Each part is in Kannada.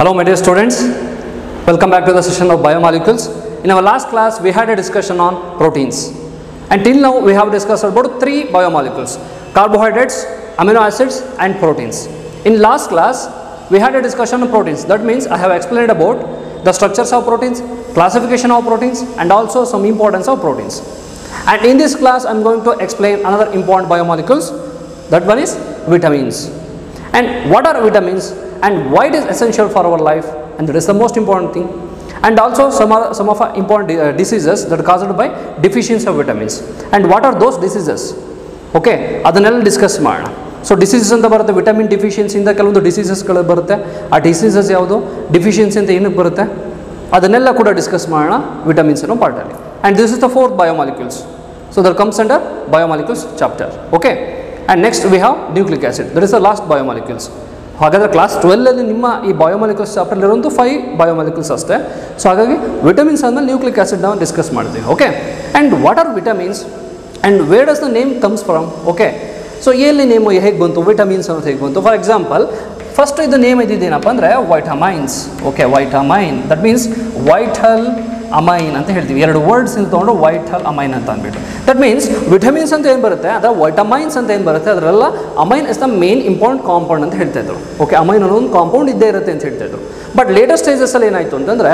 Hello my dear students, welcome back to the session of biomolecules. In our last class we had a discussion on proteins, and till now we have discussed about three biomolecules: carbohydrates, amino acids and proteins. In last class we had a discussion on proteins. That means I have explained about the structures of proteins, classification of proteins and also some importance of proteins. And in this class I am going to explain another important biomolecules. That one is vitamins. And what are vitamins and why it is essential for our life, and that is the most important thing. And also some of our important diseases that are caused by deficiency of vitamins, and what are those diseases. Okay, ಅದನ್ನೆಲ್ಲ ಡಿಸ್ಕಸ್ ಮಾಡೋಣ. ಸೊ ಡಿಸೀಸಸ್ ಅಂತ ಬರುತ್ತೆ, ವಿಟಮಿನ್ ಡಿಫಿಷಿಯನ್ಸಿಯಿಂದ ಕೆಲವೊಂದು ಡಿಸೀಸಸ್ಗಳು ಬರುತ್ತೆ. ಆ ಡಿಸೀಸಸ್ ಯಾವುದು, ಡಿಫಿಷಿಯನ್ಸಿ ಅಂತ ಏನಕ್ಕೆ ಬರುತ್ತೆ, ಅದನ್ನೆಲ್ಲ ಕೂಡ ಡಿಸ್ಕಸ್ ಮಾಡೋಣ ವಿಟಮಿನ್ಸ್ ಅನ್ನೋ ಪಾರ್ಟಲ್ಲಿ. And this is the fourth biomolecules. So that comes under biomolecules chapter. Okay, and next we have nucleic acid. That is the last biomolecules. ಹಾಗಾದರೆ ಕ್ಲಾಸ್ 12ಅಲ್ಲಿ ನಿಮ್ಮ ಈ ಬಯೋಮಾಲಿಕ್ಯೂಲ್ಸ್ ಚಾಪ್ಟರ್ಲಿರೋದು 5 ಬಯೋಮಾಲಿಕ್ಯೂಲ್ಸ್ ಅಷ್ಟೇ. ಸೊ ಹಾಗಾಗಿ ವಿಟಮಿನ್ಸ್ ಆದಮೇಲೆ ನ್ಯೂಕ್ಲಿಕ್ ಆ್ಯಸಿಡ್ ನಾವು ಡಿಸ್ಕಸ್ ಮಾಡ್ತೀವಿ. Okay, and what are vitamins and where does the name comes from. Okay, so ಎಲ್ಲಿ ನೇಮು ಹೇಗೆ ಬಂತು, ವಿಟಮಿನ್ಸ್ ಅನ್ನೋದು ಹೇಗೆ ಬಂತು. ಫಾರ್ ಎಕ್ಸಾಂಪಲ್, ಫಸ್ಟ್ ಇದು ನೇಮ್ ಇದ್ದಿದ್ದೇನಪ್ಪ ಅಂದರೆ vitamins. Okay, vitamin that means vital amine ಅಂತ ಹೇಳ್ತೀವಿ. ಎರಡು ವರ್ಡ್ಸ್ ಇಂದ ತೊಗೊಂಡು ವೈಟಲ್ ಅಮೈನ್ ಅಂತ ಅಂದ್ಬಿಟ್ಟು. ದಟ್ ಮೀನ್ಸ್ ವಿಟಮಿನ್ಸ್ ಅಂತ ಏನು ಬರುತ್ತೆ, ಅದರ ವೈಟಮೈನ್ಸ್ ಅಂತ ಏನು ಬರುತ್ತೆ, ಅದರೆಲ್ಲ amine is the main important compound ಅಂತ ಹೇಳ್ತಾ ಇದ್ರು. ಓಕೆ, ಅಮೈನ್ ಅನ್ನೋ ಒಂದು ಕಾಂಪೌಂಡ್ ಇದ್ದೇ ಇರುತ್ತೆ ಅಂತ ಹೇಳ್ತಾ ಇದ್ರು. ಬಟ್ ಲೇಟೆಸ್ಟ್ ಸ್ಟೇಜಸಲ್ಲಿ ಏನಾಯಿತು ಅಂತಂದರೆ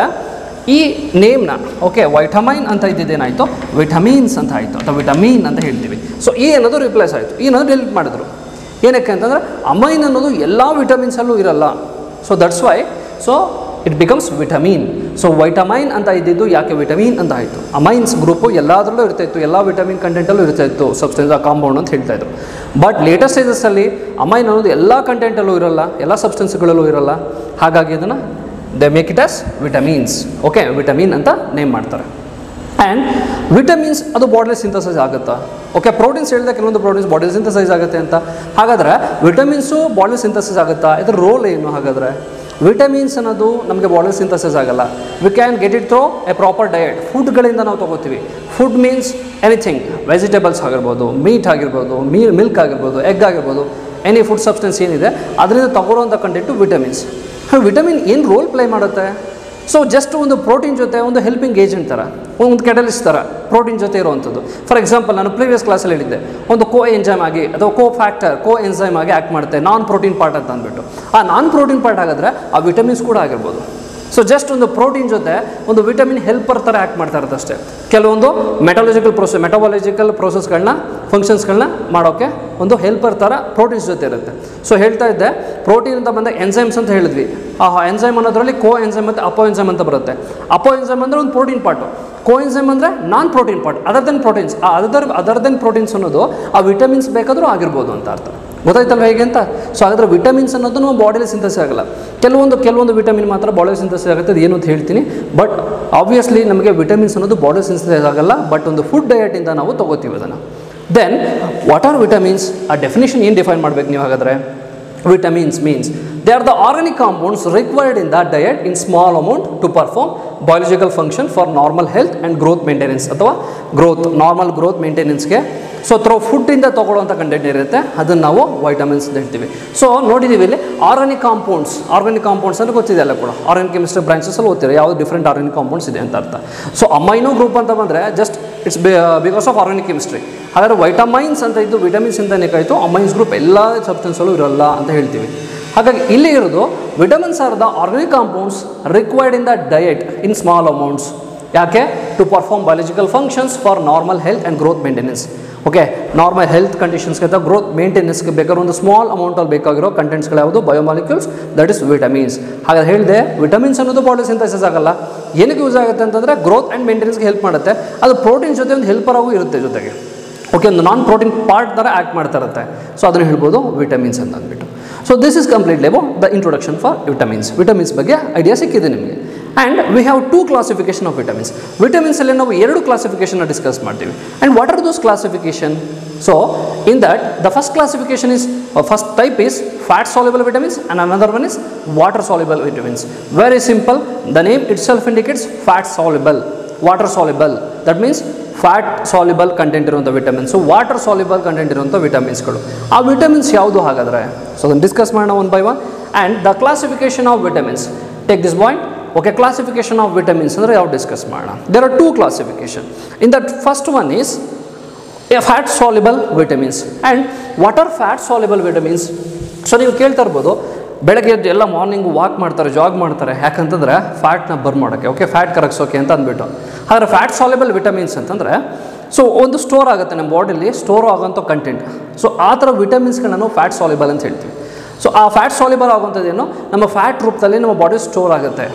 ಈ ನೇಮ್ನ, ಓಕೆ, ವೈಟಮೈನ್ ಅಂತ ಇದ್ದಿದ್ದೇನಾಯಿತು ವಿಟಮಿನ್ಸ್ ಅಂತ ಆಯಿತು, ಅಥವಾ ವಿಟಮಿನ್ ಅಂತ ಹೇಳ್ತೀವಿ. ಸೊ ಈ ಅನ್ನೋದು ರಿಪ್ಲೇಸ್ ಆಯಿತು, ಈ ಅನ್ನೋದು ಡಿಲೀಟ್ ಮಾಡಿದ್ರು. ಏನಕ್ಕೆ ಅಂತಂದರೆ ಅಮೈನ್ ಅನ್ನೋದು ಎಲ್ಲ ವಿಟಮಿನ್ಸಲ್ಲೂ ಇರಲ್ಲ. So that's why so it becomes vitamin. So vitamin ಅಂತ ಇದ್ದಿದ್ದು ಯಾಕೆ ವಿಟಮಿನ್ ಅಂತ ಆಯಿತು. ಅಮೈನ್ಸ್ ಗ್ರೂಪು ಎಲ್ಲದರಲ್ಲೂ ಇರ್ತಾಯಿತ್ತು, ಎಲ್ಲ ವಿಟಮಿನ್ ಕಂಟೆಂಟಲ್ಲೂ ಇರ್ತಾಯಿತ್ತು, ಸಬ್ಸ್ಟೆನ್ಸ್ ಆ ಕಾಂಪೌಂಡ್ ಅಂತ ಹೇಳ್ತಾಯಿದ್ರು. ಬಟ್ ಲೇಟೆಸ್ಟ್ ಸ್ಟೇಜಸ್ಸಲ್ಲಿ ಅಮೈನ್ ಅನ್ನೋದು ಎಲ್ಲ ಕಂಟೆಂಟಲ್ಲೂ ಇರಲ್ಲ, ಎಲ್ಲ ಸಬ್ಸ್ಟೆನ್ಸ್ಗಳಲ್ಲೂ ಇರಲ್ಲ. ಹಾಗಾಗಿ ಅದನ್ನು they make it as vitamins. Okay, vitamin ಅಂತ ನೇಮ್ ಮಾಡ್ತಾರೆ. ಆ್ಯಂಡ್ ವಿಟಮಿನ್ಸ್ ಅದು ಬಾಡಿಲಿ ಸಿಂಥಸೈಸ್ ಆಗುತ್ತಾ. ಓಕೆ, ಪ್ರೋಟೀನ್ಸ್ ಹೇಳಿದೆ ಕೆಲವೊಂದು ಪ್ರೋಟೀನ್ಸ್ ಬಾಡಿಲಿ ಸಿಂಥಸೈಸ್ ಆಗುತ್ತೆ ಅಂತ. ಹಾಗಾದರೆ ವಿಟಮಿನ್ಸು ಬಾಡಿಲಿ ಸಿಂಥಸೈಸ್ ಆಗುತ್ತಾ, ಇದರ ರೋಲ್ ಏನು. ಹಾಗಾದರೆ ವಿಟಮಿನ್ಸ್ ಅನ್ನೋದು ನಮಗೆ ಬಾಡಿ ಸಿಂಥಸಿಸ್ ಆಗಲ್ಲ. We can get it through a proper diet. ಫುಡ್ಗಳಿಂದ ನಾವು ತೊಗೋತೀವಿ. ಫುಡ್ ಮೀನ್ಸ್ ಎನಿಥಿಂಗ್, ವೆಜಿಟೇಬಲ್ಸ್ ಆಗಿರ್ಬೋದು, ಮೀಟ್ ಆಗಿರ್ಬೋದು, ಮಿಲ್ಕ್ ಆಗಿರ್ಬೋದು, ಎಗ್ ಆಗಿರ್ಬೋದು, ಎನಿ ಫುಡ್ ಸಬ್ಸ್ಟೆನ್ಸ್ ಏನಿದೆ ಅದರಿಂದ ತಗೊಳ್ಳೋಂಥ ಕಂಟೆಂಟು ವಿಟಮಿನ್ಸ್. ವಿಟಮಿನ್ ಏನು ರೋಲ್ ಪ್ಲೇ ಮಾಡುತ್ತೆ. ಸೊ ಜಸ್ಟ್ ಒಂದು ಪ್ರೋಟೀನ್ ಜೊತೆ ಒಂದು ಹೆಲ್ಪಿಂಗ್ ಏಜೆಂಟ್ ಥರ, ಒಂದು ಕೆಟಲಿಸ್ಟ್ ಥರ ಪ್ರೋಟೀನ್ ಜೊತೆ ಇರುವಂಥದ್ದು. ಫಾರ್ ಎಕ್ಸಾಂಪಲ್, ನಾನು ಪ್ರೀವಿಯಸ್ ಕ್ಲಾಸಲ್ಲಿ ಹೇಳಿದ್ದೆ, ಒಂದು ಕೋ ಎಂಜೈಮ್ ಆಗಿ ಅಥವಾ ಕೋ ಫ್ಯಾಕ್ಟರ್, ಕೋ ಎಂಜೈಮ್ ಆಗಿ ಆ್ಯಕ್ಟ್ ಮಾಡುತ್ತೆ, ನಾನ್ ಪ್ರೋಟೀನ್ ಪಾರ್ಟ್ ಅಂತ ಅಂದ್ಬಿಟ್ಟು. ಆ ನಾನ್ ಪ್ರೋಟೀನ್ ಪಾರ್ಟ್ ಆಗಿದ್ರೆ ಆ ವಿಟಮಿನ್ಸ್ ಕೂಡ ಆಗಿರ್ಬೋದು. ಸೊ ಜಸ್ಟ್ ಒಂದು ಪ್ರೋಟೀನ್ ಜೊತೆ ಒಂದು ವಿಟಮಿನ್ ಹೆಲ್ಪರ್ ಥರ ಆ್ಯಕ್ಟ್ ಮಾಡ್ತಾ ಇರುತ್ತೆ ಅಷ್ಟೇ. ಕೆಲವೊಂದು ಮೆಟಬಾಲಜಿಕಲ್ ಪ್ರೋಸೆಸ್ಗಳನ್ನ, ಫಂಕ್ಷನ್ಸ್ಗಳನ್ನ ಮಾಡೋಕ್ಕೆ ಒಂದು ಹೆಲ್ಪರ್ ಥರ ಪ್ರೋಟೀನ್ಸ್ ಜೊತೆ ಇರುತ್ತೆ. ಸೊ ಹೇಳ್ತಾ ಇದ್ದೆ, ಪ್ರೋಟೀನ್ ಅಂತ ಬಂದ ಎನ್ಸೈಮ್ಸ್ ಅಂತ ಹೇಳಿದ್ವಿ. ಆ ಎನ್ಸೈಮ್ ಅನ್ನೋದ್ರಲ್ಲಿ ಕೋ ಎನ್ಸೈಮ್ ಮತ್ತು ಅಪೋ ಎನ್ಸೈಮ್ ಅಂತ ಬರುತ್ತೆ. ಅಪೋ ಎನ್ಸೈಮ್ ಅಂದರೆ ಒಂದು ಪ್ರೋಟೀನ್ ಪಾರ್ಟು, ಕೋ ಎನ್ಸೈಮ್ ಅಂದರೆ non protein part, other than proteins. Other than proteins ಅನ್ನೋದು ಆ ವಿಟಮಿನ್ಸ್ ಬೇಕಾದರೂ ಆಗಿರ್ಬೋದು ಅಂತ ಅರ್ಥ. ಗೊತ್ತಾಯ್ತಲ್ವ ಹೇಗೆ ಅಂತ. ಸೊ ಹಾಗಾದರೆ ವಿಟಮಿನ್ಸ್ ಅನ್ನೋದು ನಮ್ಮ ಬಾಡಿಲಿ ಸಿಂಥಸಿಸ್ ಆಗಲ್ಲ. ಕೆಲವೊಂದು ವಿಟಮಿನ್ ಮಾತ್ರ ಬಾಡಿಲಿ ಸಿಂಥಸಿಸ್ ಆಗುತ್ತೆ. ಅದು ಏನು ಅಂತ ಹೇಳ್ತೀನಿ. ಬಟ್ ಆಬ್ವಿಯಸ್ಲಿ ನಮಗೆ ವಿಟಮಿನ್ಸ್ ಅನ್ನೋದು ಬಾಡಿ ಸಿಂಥಸಿಸ್ ಆಗಲ್ಲ, ಬಟ್ ಒಂದು ಫುಡ್ ಡಯಟಿಂದ ನಾವು ತೊಗೋತೀವಿ ಅದನ್ನು. ದೆನ್ ವಾಟ್ ಆರ್ ವಿಟಮಿನ್ಸ್, ಆ ಡೆಫಿನೇಷನ್ ಏನು ಡಿಫೈನ್ ಮಾಡಬೇಕು ನೀವು. ಹಾಗಾದರೆ vitamins means they are the organic compounds required in that diet in small amount to perform biological function for normal health and growth maintenance, ಅಥವಾ ನಾರ್ಮಲ್ ಗ್ರೋತ್ ಮೇಂಟೆನೆನ್ಸ್ಗೆ. ಸೊ ಥ್ರೋ ಫುಡ್ಡಿಂದ ತೊಗೊಳ್ಳೋಂಥ ಕಂಟೆಂಟ್ ಇರುತ್ತೆ, ಅದನ್ನು ನಾವು ವೈಟಮಿನ್ಸ್ ಅಂತ ಹೇಳ್ತೀವಿ. ಸೊ ನೋಡಿದ್ದೀವಿ ಇಲ್ಲಿ ಆರ್ಗಾನಿಕ್ ಕಾಂಪೌಂಡ್ಸ್ ಅಂದರೆ ಗೊತ್ತಿದೆ ಎಲ್ಲ ಕೂಡ. ಆರ್ಗಾನಿಕ್ ಕೆಮಿಸ್ಟ್ರಿ ಬ್ರಾಂಚಸಲ್ಲಿ ಓದ್ತೀರಾ ಯಾವುದು ಡಿಫ್ರೆಂಟ್ ಆರ್ಗಾನಿಕ್ ಕಾಂಪೌಂಡ್ಸ್ ಇದೆ ಅಂತ ಅರ್ಥ. ಸೊ ಅಮೈನೋ ಗ್ರೂಪ್ ಅಂತ ಬಂದರೆ just it's because of organic chemistry. ಹಾಗಾದರೆ ವೈಟಮೈನ್ಸ್ ಅಂತ ಇದ್ದು ವಿಟಮಿನ್ಸ್ ಅಂತಲೇ ಕಾಯ್ತು, ಅಮೈನ್ಸ್ ಗ್ರೂಪ್ ಎಲ್ಲ ಸಬ್ಸ್ಟೆನ್ಸಲ್ಲೂ ಇರಲ್ಲ ಅಂತ ಹೇಳ್ತೀವಿ. ಹಾಗಾಗಿ ಇಲ್ಲಿ ಇರೋದು vitamins are the organic compounds required in the diet in small amounts. ಯಾಕೆ, to perform biological functions for normal health and growth maintenance. Okay, normal health ಕಂಡೀಷನ್ಸ್ಗೆ ಅಥವಾ ಗ್ರೋತ್ ಮೇಂಟೆನೆನ್ಸ್ಗೆ ಬೇಕಾದ್ರೆ ಒಂದು ಸ್ಮಾಲ್ ಅಮೌಂಟಲ್ಲಿ ಬೇಕಾಗಿರೋ ಕಂಟೆಂಟ್ಸ್ಗಳು ಯಾವುದು, ಬಯೋಮಾಲಿಕ್ಯೂಲ್ಸ್, ದಟ್ ಇಸ್ ವಿಟಮಿನ್ಸ್. ಹಾಗಾದ್ರೆ ಹೇಳಿದೆ ವಿಟಮಿನ್ಸ್ ಅನ್ನೋದು ಬಾಡಿ ಸಿಂಥಸಿಸ್ ಆಗಲ್ಲ. ಏನಕ್ಕೆ ಯೂಸ್ ಆಗುತ್ತೆ ಅಂತಂದರೆ ಗ್ರೋತ್ ಆ್ಯಂಡ್ ಮೇಂಟೆನೆನ್ಸ್ಗೆ ಹೆಲ್ಪ್ ಮಾಡುತ್ತೆ. ಅದು ಪ್ರೋಟೀನ್ ಜೊತೆ ಒಂದು ಹೆಲ್ಪರ್ ಆಗೂ ಇರುತ್ತೆ ಜೊತೆಗೆ. ಓಕೆ, ಒಂದು ನಾನ್ ಪ್ರೋಟೀನ್ ಪಾರ್ಟ್ ಥರ ಆ್ಯಕ್ಟ್ ಮಾಡ್ತಾ ಇರುತ್ತೆ. ಸೊ ಅದನ್ನು ಹೇಳ್ಬೋದು ವಿಟಮಿನ್ಸ್ ಅಂತ ಅಂದ್ಬಿಟ್ಟು. So this is completely about the introduction for vitamins. Vitamins ಬಗ್ಗೆ ಐಡಿಯಾ ಸಿಕ್ಕಿದೆ ನಿಮಗೆ. And we have 2 classification of vitamins. ವಿಟಮಿನ್ಸಲ್ಲಿ ನಾವು 2 ಕ್ಲಾಸಿಫಿಕೇಶನ್ನ ಡಿಸ್ಕಸ್ ಮಾಡ್ತೀವಿ. And what are those classification? So in that the first classification is, first type is fat soluble vitamins and another one is water soluble vitamins. Very simple, the name itself indicates fat soluble, water soluble. That means fat soluble content ಇರುವಂಥ ವಿಟಮಿನ್ಸ್, ವಾಟರ್ ಸಾಲ್ಯುಬಲ್ ಕಂಟೆಂಟ್ ಇರುವಂಥ ವಿಟಮಿನ್ಸ್ಗಳು. ಆ ವಿಟಮಿನ್ಸ್ ಯಾವುದು ಹಾಗಾದರೆ? ಸೊ ಅದನ್ನು ಡಿಸ್ಕಸ್ ಮಾಡೋಣ one by one. And the classification of vitamins. Take this point. Okay, classification of vitamins ಅಂದರೆ ಯಾವ ಡಿಸ್ಕಸ್ ಮಾಡೋಣ. There are 2 classification. In that first one is fat soluble vitamins and what are fat soluble vitamins. So ನೀವು ಕೇಳ್ತಾ ಇರ್ಬೋದು, ಬೆಳಗ್ಗೆ ಎದ್ದು ಎಲ್ಲ ಮಾರ್ನಿಂಗು ವಾಕ್ ಮಾಡ್ತಾರೆ, ಜಾಗ್ ಮಾಡ್ತಾರೆ, ಯಾಕಂತಂದರೆ ಫ್ಯಾಟ್ನ ಬರ್ನ್ ಮಾಡೋಕ್ಕೆ, ಓಕೆ, ಫ್ಯಾಟ್ ಕರಗಿಸೋಕೆ ಅಂತ ಅಂದ್ಬಿಟ್ಟು. ಆದರೆ ಫ್ಯಾಟ್ ಸಾಲ್ಯುಬಲ್ ವಿಟಮಿನ್ಸ್ ಅಂತಂದರೆ ಸೊ ಒಂದು ಸ್ಟೋರ್ ಆಗುತ್ತೆ ನಮ್ಮ ಬಾಡಿಲಿ, ಸ್ಟೋರ್ ಆಗೋಂಥ ಕಂಟೆಂಟ್. ಸೊ ಆ ಥರ ವಿಟಮಿನ್ಸ್ಗಳನ್ನ ನಾವು ಫ್ಯಾಟ್ ಸಾಲ್ಯುಬಲ್ ಅಂತ ಹೇಳ್ತೀವಿ. ಸೊ ಆ ಫ್ಯಾಟ್ ಸಾಲ್ಯುಬಲ್ ಆಗುವಂಥದ್ದೇನು ನಮ್ಮ ಫ್ಯಾಟ್ ರೂಪದಲ್ಲಿ ನಮ್ಮ ಬಾಡಿ ಸ್ಟೋರ್ ಆಗುತ್ತೆ.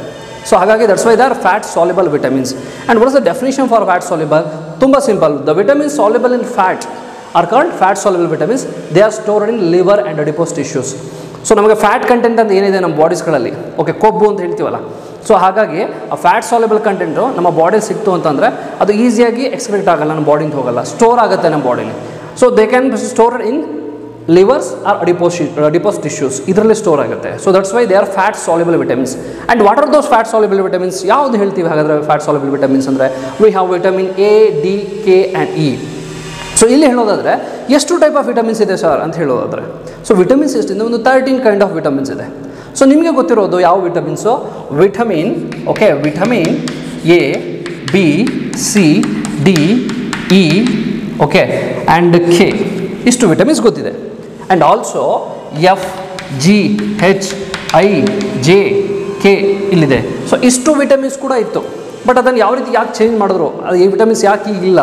ಸೊ ಹಾಗಾಗಿ that's why they are fat soluble vitamins. And what is the definition for fat soluble? ತುಂಬ simple. The vitamins soluble in fat are called fat soluble vitamins. They are stored in liver and adipose tissues. So ನಮಗೆ ಫ್ಯಾಟ್ ಕಂಟೆಂಟ್ ಅಂತ ಏನಿದೆ ನಮ್ಮ ಬಾಡೀಸ್ಗಳಲ್ಲಿ, ಓಕೆ, ಕೊಬ್ಬು ಅಂತ ಹೇಳ್ತೀವಲ್ಲ. ಸೊ ಹಾಗಾಗಿ ಆ ಫ್ಯಾಟ್ ಸಾಲ್ಯುಬಲ್ ಕಂಟೆಂಟು ನಮ್ಮ ಬಾಡಿಲಿ ಸಿಕ್ತು ಅಂತಂದರೆ ಅದು ಈಸಿಯಾಗಿ ಎಕ್ಸ್ಕ್ರೀಟ್ ಆಗಲ್ಲ, ನಮ್ಮ ಬಾಡಿಯಿಂದ ಹೋಗಲ್ಲ, ಸ್ಟೋರ್ ಆಗುತ್ತೆ ನಮ್ಮ ಬಾಡಿಲಿ. So they can stored in livers or adipose tissues, ಇದರಲ್ಲಿ ಸ್ಟೋರ್ ಆಗುತ್ತೆ. So that's why they are fat soluble vitamins. And what are those fat soluble vitamins? ಯಾವುದು ಹೇಳ್ತೀವಿ ಹಾಗಾದರೆ ಫ್ಯಾಟ್ ಸಾಲ್ಯುಬಲ್ ವಿಟಮಿನ್ಸ್ ಅಂದರೆ? We have vitamin A, D, K and E. So ಇಲ್ಲಿ ಹೇಳೋದಾದರೆ ಎಷ್ಟು ಟೈಪ್ ಆಫ್ ವಿಟಮಿನ್ಸ್ ಇದೆ ಸರ್ ಅಂತ ಹೇಳೋದಾದರೆ, ಸೊ ವಿಟಮಿನ್ಸ್ ಎಷ್ಟಿದೆ? ಒಂದು 13 ಕೈಂಡ್ ಆಫ್ ವಿಟಮಿನ್ಸ್ ಇದೆ. ಸೊ ನಿಮಗೆ ಗೊತ್ತಿರೋದು ಯಾವ vitamins? Vitamin, okay, vitamin A, B, C, D, E, okay, and K, ಇಷ್ಟು ವಿಟಮಿನ್ಸ್ ಗೊತ್ತಿದೆ. And also F, G, H, I, J, K ಇಲ್ಲಿದೆ. ಸೊ ಇಷ್ಟು ವಿಟಮಿನ್ಸ್ ಕೂಡ ಇತ್ತು, ಬಟ್ ಅದನ್ನು ಯಾವ ರೀತಿ ಯಾಕೆ ಚೇಂಜ್ ಮಾಡಿದ್ರು, ಅದು ಈ ವಿಟಮಿನ್ಸ್ ಯಾಕೆ ಈಗಿಲ್ಲ?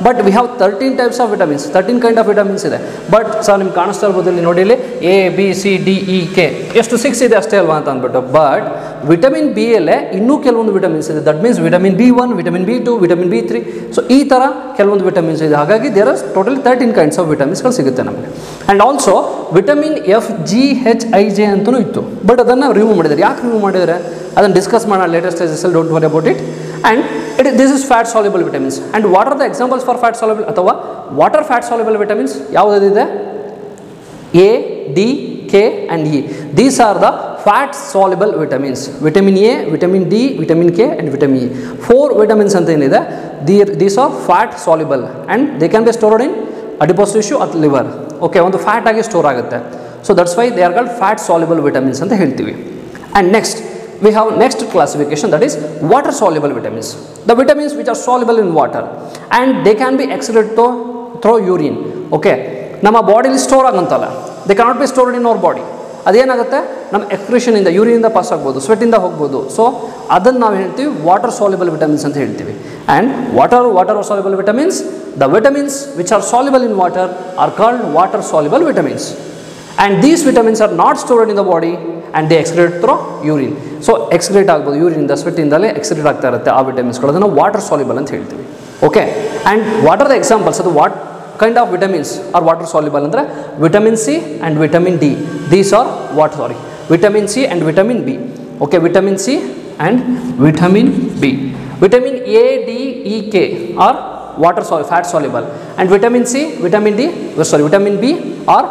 But we have 13 types of vitamins, 13 kind of vitamins ಇದೆ. ಬಟ್ ಸರ್ ನಿಮ್ಗೆ ಕಾಣಿಸ್ತಾ ಇರ್ಬೋದು ಇಲ್ಲಿ ನೋಡಿ, ಇಲ್ಲಿ A, B, C, D, E, K, ಎಷ್ಟು 6 ಇದೆ ಅಷ್ಟೇ ಅಲ್ವಾ ಅಂತ ಅಂದ್ಬಿಟ್ಟು. ಬಟ್ ವಿಟಮಿನ್ ಬಿ ಯಲ್ಲೇ ಇನ್ನೂ ಕೆಲವೊಂದು ವಿಟಮಿನ್ಸ್ ಇದೆ. That means vitamin B1, vitamin B2, vitamin B3. So ಈ ಥರ ಕೆಲವೊಂದು ವಿಟಮಿನ್ಸ್ ಇದೆ. ಹಾಗಾಗಿ there are totally 13 kinds of ವಿಟಮಿನ್ಸ್ಗಳು ಸಿಗುತ್ತೆ ನಮಗೆ. And also vitamin F, G, H, I, J ಅಂತಲೂ ಇತ್ತು, ಬಟ್ ಅದನ್ನು ರಿಮೂವ್ ಮಾಡಿದ್ದಾರೆ. ಯಾಕೆ ರಿಮೂವ್ ಮಾಡಿದರೆ ಅದನ್ನು ಡಿಸ್ಕಸ್ ಮಾಡೋಣ ಲೇಟೆಸ್ಟ್ ಸ್ಟೇಜಸಲ್ಲಿ, don't worry about it. And this is fat soluble vitamins. And what are the examples for fat soluble ಅಥವಾ what are fat soluble vitamins? ಯಾವುದಿದೆ? A, D, K and E. These are the fat soluble vitamins. Vitamin A, vitamin D, vitamin K and vitamin E. 4 vitamins ಅಂತ ಏನಿದೆ, these are fat soluble and they can be stored in adipose tissue or liver. Okay, ಒಂದು ಫ್ಯಾಟ್ ಆಗಿ ಸ್ಟೋರ್ ಆಗುತ್ತೆ. So that's why they are called fat soluble vitamins ಅಂತ ಹೇಳ್ತೀವಿ. And next we have next classification, that is water soluble vitamins. The vitamins which are soluble in water and they can be excreted through urine. Okay, ನಮ್ಮ ಬಾಡಿಲಿ store ಆಗಂತಲ್ಲ, they cannot be stored in our body. ಅದೇನಾಗುತ್ತೆ, ನಮ್ಮ ಎಕ್ಸ್ಕ್ರೀಷನ್ ಇಂದ, ಯೂರಿನಿಂದ ಪಾಸ್ ಆಗ್ಬೋದು, ಸ್ವೆಟ್ಟಿಂದ ಹೋಗ್ಬೋದು. ಸೊ ಅದನ್ನು ನಾವು ಹೇಳ್ತೀವಿ ವಾಟರ್ ಸಾಲ್ಯುಬಲ್ ವಿಟಮಿನ್ಸ್ ಅಂತ ಹೇಳ್ತೀವಿ. And water soluble vitamins, the vitamins which are soluble in water are called water soluble vitamins. And these vitamins are not stored in the body and they excrete through urine. So excrete ಆಗ್ಬೋದು, ಯೂರಿನಿಂದ, ಸ್ವೆಟ್ಟಿಂದಲೇ ಎಕ್ಸ್ಕ್ರೀಟ್ ಆಗ್ತಾ ಇರುತ್ತೆ ಆ ವಿಟಮಿನ್ಸ್ಗಳು, ಅದನ್ನು ವಾಟರ್ ಸಾಲ್ಯುಬಲ್ ಅಂತ ಹೇಳ್ತೀವಿ. Okay, and what are the examples? ಅದು what kind of vitamins are water soluble ಅಂದರೆ vitamin C and vitamin D. These are vitamin C and vitamin B. Okay, vitamin C and vitamin B. Vitamin A, D, E, K are fat soluble and vitamin C, vitamin D, vitamin B are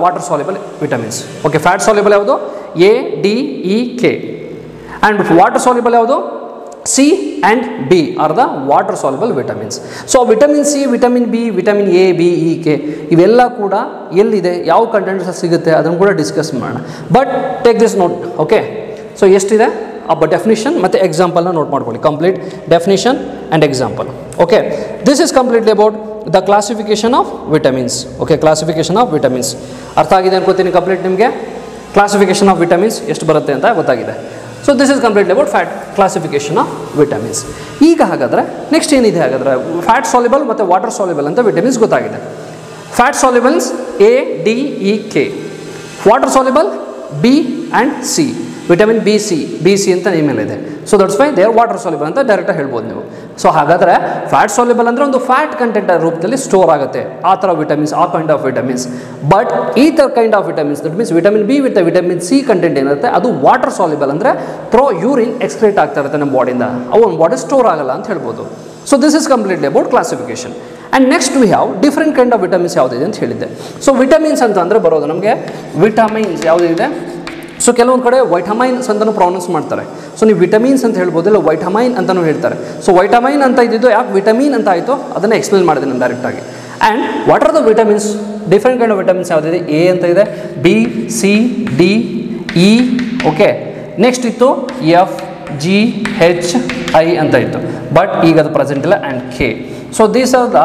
water soluble vitamins. Okay, fat soluble ಯಾವುದು? A, D, E, K and water soluble ಯಾವುದು? C and D are the water soluble vitamins. So vitamin C, vitamin B, vitamin A, B, E, K ಇವೆಲ್ಲ ಕೂಡ ಎಲ್ಲಿದೆ, ಯಾವ ಕಂಟೆಂಟ್ಸ್ ಸಿಗುತ್ತೆ ಅದನ್ನು ಕೂಡ ಡಿಸ್ಕಸ್ ಮಾಡೋಣ. But take this note. Okay, so ಎಷ್ಟಿದೆ ಡೆಫಿನಿಷನ್ ಮತ್ತು ಎಕ್ಸಾಂಪಲ್ನ ನೋಟ್ ಮಾಡ್ಕೊಳ್ಳಿ. Complete definition and example. Okay, this is completely about the classification of vitamins. Okay, classification of vitamins ಅರ್ಥ ಆಗಿದೆ ಅನ್ಕೋತೀನಿ. ಕಂಪ್ಲೀಟ್ ನಿಮಗೆ ಕ್ಲಾಸಿಫಿಕೇಶನ್ ಆಫ್ ವಿಟಮಿನ್ಸ್ ಎಷ್ಟು ಬರುತ್ತೆ ಅಂತ ಗೊತ್ತಾಗಿದೆ. So this is completely about fat classification of vitamins. ಈಗ ಹಾಗಾದರೆ ನೆಕ್ಸ್ಟ್ ಏನಿದೆ ಹಾಗಾದರೆ, ಫ್ಯಾಟ್ ಸಾಲ್ಯುಬಲ್ ಮತ್ತು ವಾಟರ್ ಸಾಲ್ಯುಬಲ್ ಅಂತ ವಿಟಮಿನ್ಸ್ ಗೊತ್ತಾಗಿದೆ. Fat solubles A, D, E, K. Water soluble B and C. Vitamin B C ಅಂತ ನೇಮ್ ಇದೆ. So that's why they are water soluble ಅಂತ ಡೈರೆಕ್ಟಾಗಿ ಹೇಳ್ಬೋದು ನೀವು. ಸೊ ಹಾಗಾದರೆ ಫ್ಯಾಟ್ ಸಾಲ್ಯುಬಲ್ ಅಂದರೆ ಒಂದು ಫ್ಯಾಟ್ ಕಂಟೆಂಟ್ ರೂಪದಲ್ಲಿ ಸ್ಟೋರ್ ಆಗುತ್ತೆ ಆ ಥರ ವಿಟಮಿನ್ಸ್, ಆ ಕೈಂಡ್ ಆಫ್ ವಿಟಮಿನ್ಸ್. ಬಟ್ ಈ ಥರ kind of vitamins, that means vitamin be with vitamin C content ಏನಿರುತ್ತೆ ಅದು ವಾಟರ್ ಸಾಲ್ಯುಬಲ್, ಅಂದರೆ ಥ್ರೋ ಯೂರಿನ್ ಎಕ್ಸ್ಕ್ರೀಟ್ ಆಗ್ತಾ ಇರುತ್ತೆ ನಮ್ಮ ಬಾಡಿಯಿಂದ, ಅವು ನಮ್ಮ ಬಾಡಿ ಸ್ಟೋರ್ ಆಗಲ್ಲ ಅಂತ ಹೇಳ್ಬೋದು. So this is completely about classification. And next we have different kind of vitamins ಯಾವುದಿದೆ ಅಂತ ಹೇಳಿದ್ದೆ. ಸೊ ವಿಟಮಿನ್ಸ್ ಅಂತ ಅಂದರೆ ಬರೋದು ನಮಗೆ ವಿಟಮಿನ್ಸ್ ಯಾವುದಿದೆ. ಸೊ ಕೆಲವೊಂದು ಕಡೆ ವೈಟಮೈನ್ಸ್ ಅಂತಲೂ ಪ್ರೊನೌನ್ಸ್ ಮಾಡ್ತಾರೆ. ಸೊ ನೀವು ವಿಟಮಿನ್ಸ್ ಅಂತ ಹೇಳ್ಬೋದು, ಇಲ್ಲ ವೈಟಮೈನ್ ಅಂತಲೂ ಹೇಳ್ತಾರೆ. ಸೊ ವೈಟಮೈನ್ ಅಂತ ಇದ್ದಿದ್ದು ಯಾಕೆ ವಿಟಮಿನ್ ಅಂತ ಆಯಿತು ಅದನ್ನು ಎಕ್ಸ್ಪ್ಲೇನ್ ಮಾಡಿದೆ ನಾನು ಡೈರೆಕ್ಟಾಗಿ. And what are the vitamins? Different kind of vitamins ಯಾವುದಿದೆ? ಎ ಅಂತ ಇದೆ, B, C, D, E, okay, next ಇತ್ತು ಎಫ್ ಜಿ ಹೆಚ್ ಐ ಅಂತ ಇತ್ತು, ಬಟ್ ಈಗ ಅದು ಪ್ರೆಸೆಂಟ್ ಇಲ್ಲ, and K. So these are the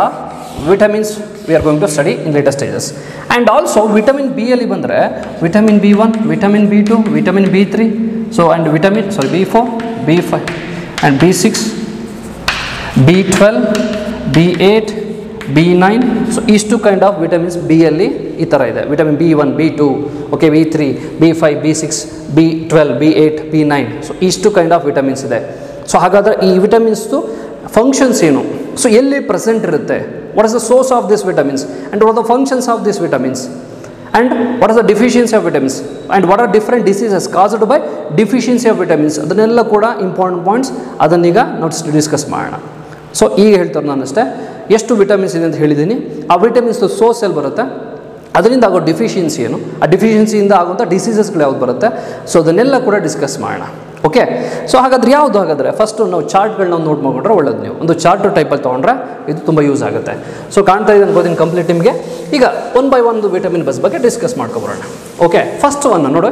vitamins we are going to study in later stages. And also vitamin B ಅಲ್ಲಿ ಬಂದರೆ vitamin B1, vitamin B2, vitamin B3, so and vitamin B4, B5 and B6, B12, B8, B9. So ಇಷ್ಟು ಕೈಂಡ್ ಆಫ್ ವಿಟಮಿನ್ಸ್ ಬಿ ಅಲ್ಲಿ ಈ ಥರ ಇದೆ. Vitamin B1, B2, okay, B3, B5, B6, B12, B8, B9. So ಇಷ್ಟು ಕೈಂಡ್ ಆಫ್ ವಿಟಮಿನ್ಸ್ ಇದೆ. ಸೊ ಹಾಗಾದರೆ ಈ ವಿಟಮಿನ್ಸ್ದು ಫಂಕ್ಷನ್ಸ್ ಏನು, ಸೊ ಎಲ್ಲಿ ಪ್ರೆಸೆಂಟ್ ಇರುತ್ತೆ, what is the source of these vitamins and what are the functions of these vitamins and what is the deficiency of vitamins and what are different diseases caused by deficiency of vitamins, ಅದನ್ನೆಲ್ಲ ಕೂಡ ಇಂಪಾರ್ಟೆಂಟ್ ಪಾಯಿಂಟ್ಸ್, ಅದನ್ನೀಗ ನಾವು ಡಿಸ್ಕಸ್ ಮಾಡೋಣ. ಸೊ ಈಗ ಹೇಳ್ತಾರೆ ನಾನು ಅಷ್ಟೇ, ಎಷ್ಟು ವಿಟಮಿನ್ಸ್ ಇದೆ ಅಂತ ಹೇಳಿದ್ದೀನಿ, ಆ ವಿಟಮಿನ್ಸ್ದು ಸೋರ್ಸ್ ಎಲ್ಲಿ ಬರುತ್ತೆ, ಅದರಿಂದ ಆಗೋ ಡಿಫಿಷಿಯನ್ಸಿ ಏನು, ಆ ಡಿಫಿಷಿಯನ್ಸಿಯಿಂದ ಆಗುವಂಥ ಡಿಸೀಸಸ್ಗಳು ಯಾವ್ದು ಬರುತ್ತೆ, ಸೊ ಅದನ್ನೆಲ್ಲ ಕೂಡ ಡಿಸ್ಕಸ್ ಮಾಡೋಣ. ಓಕೆ, ಸೊ ಹಾಗಾದರೆ ಯಾವುದು, ಹಾಗಾದರೆ ಫಸ್ಟು ನಾವು ಚಾರ್ಟ್ಗಳನ್ನ ನೋಟ್ ಮಾಡಿಕೊಂಡ್ರೆ ಒಳ್ಳೇದು. ನೀವು ಒಂದು ಚಾರ್ಟ್ ಟೈಪಲ್ಲಿ ತೊಗೊಂಡ್ರೆ ಇದು ತುಂಬ ಯೂಸ್ ಆಗುತ್ತೆ. ಸೊ ಕಾಣ್ತಾ ಇದೆ ಅನ್ಕೋತೀನಿ ಕಂಪ್ಲೀಟ್ ನಿಮಗೆ. ಈಗ ಒನ್ ಬೈ ಒಂದು ವಿಟಮಿನ್ ಬಸ್ ಬಗ್ಗೆ ಡಿಸ್ಕಸ್ ಮಾಡ್ಕೊಬರೋಣ. ಓಕೆ, ಫಸ್ಟ್ ಒನ್ ನೋಡಿ,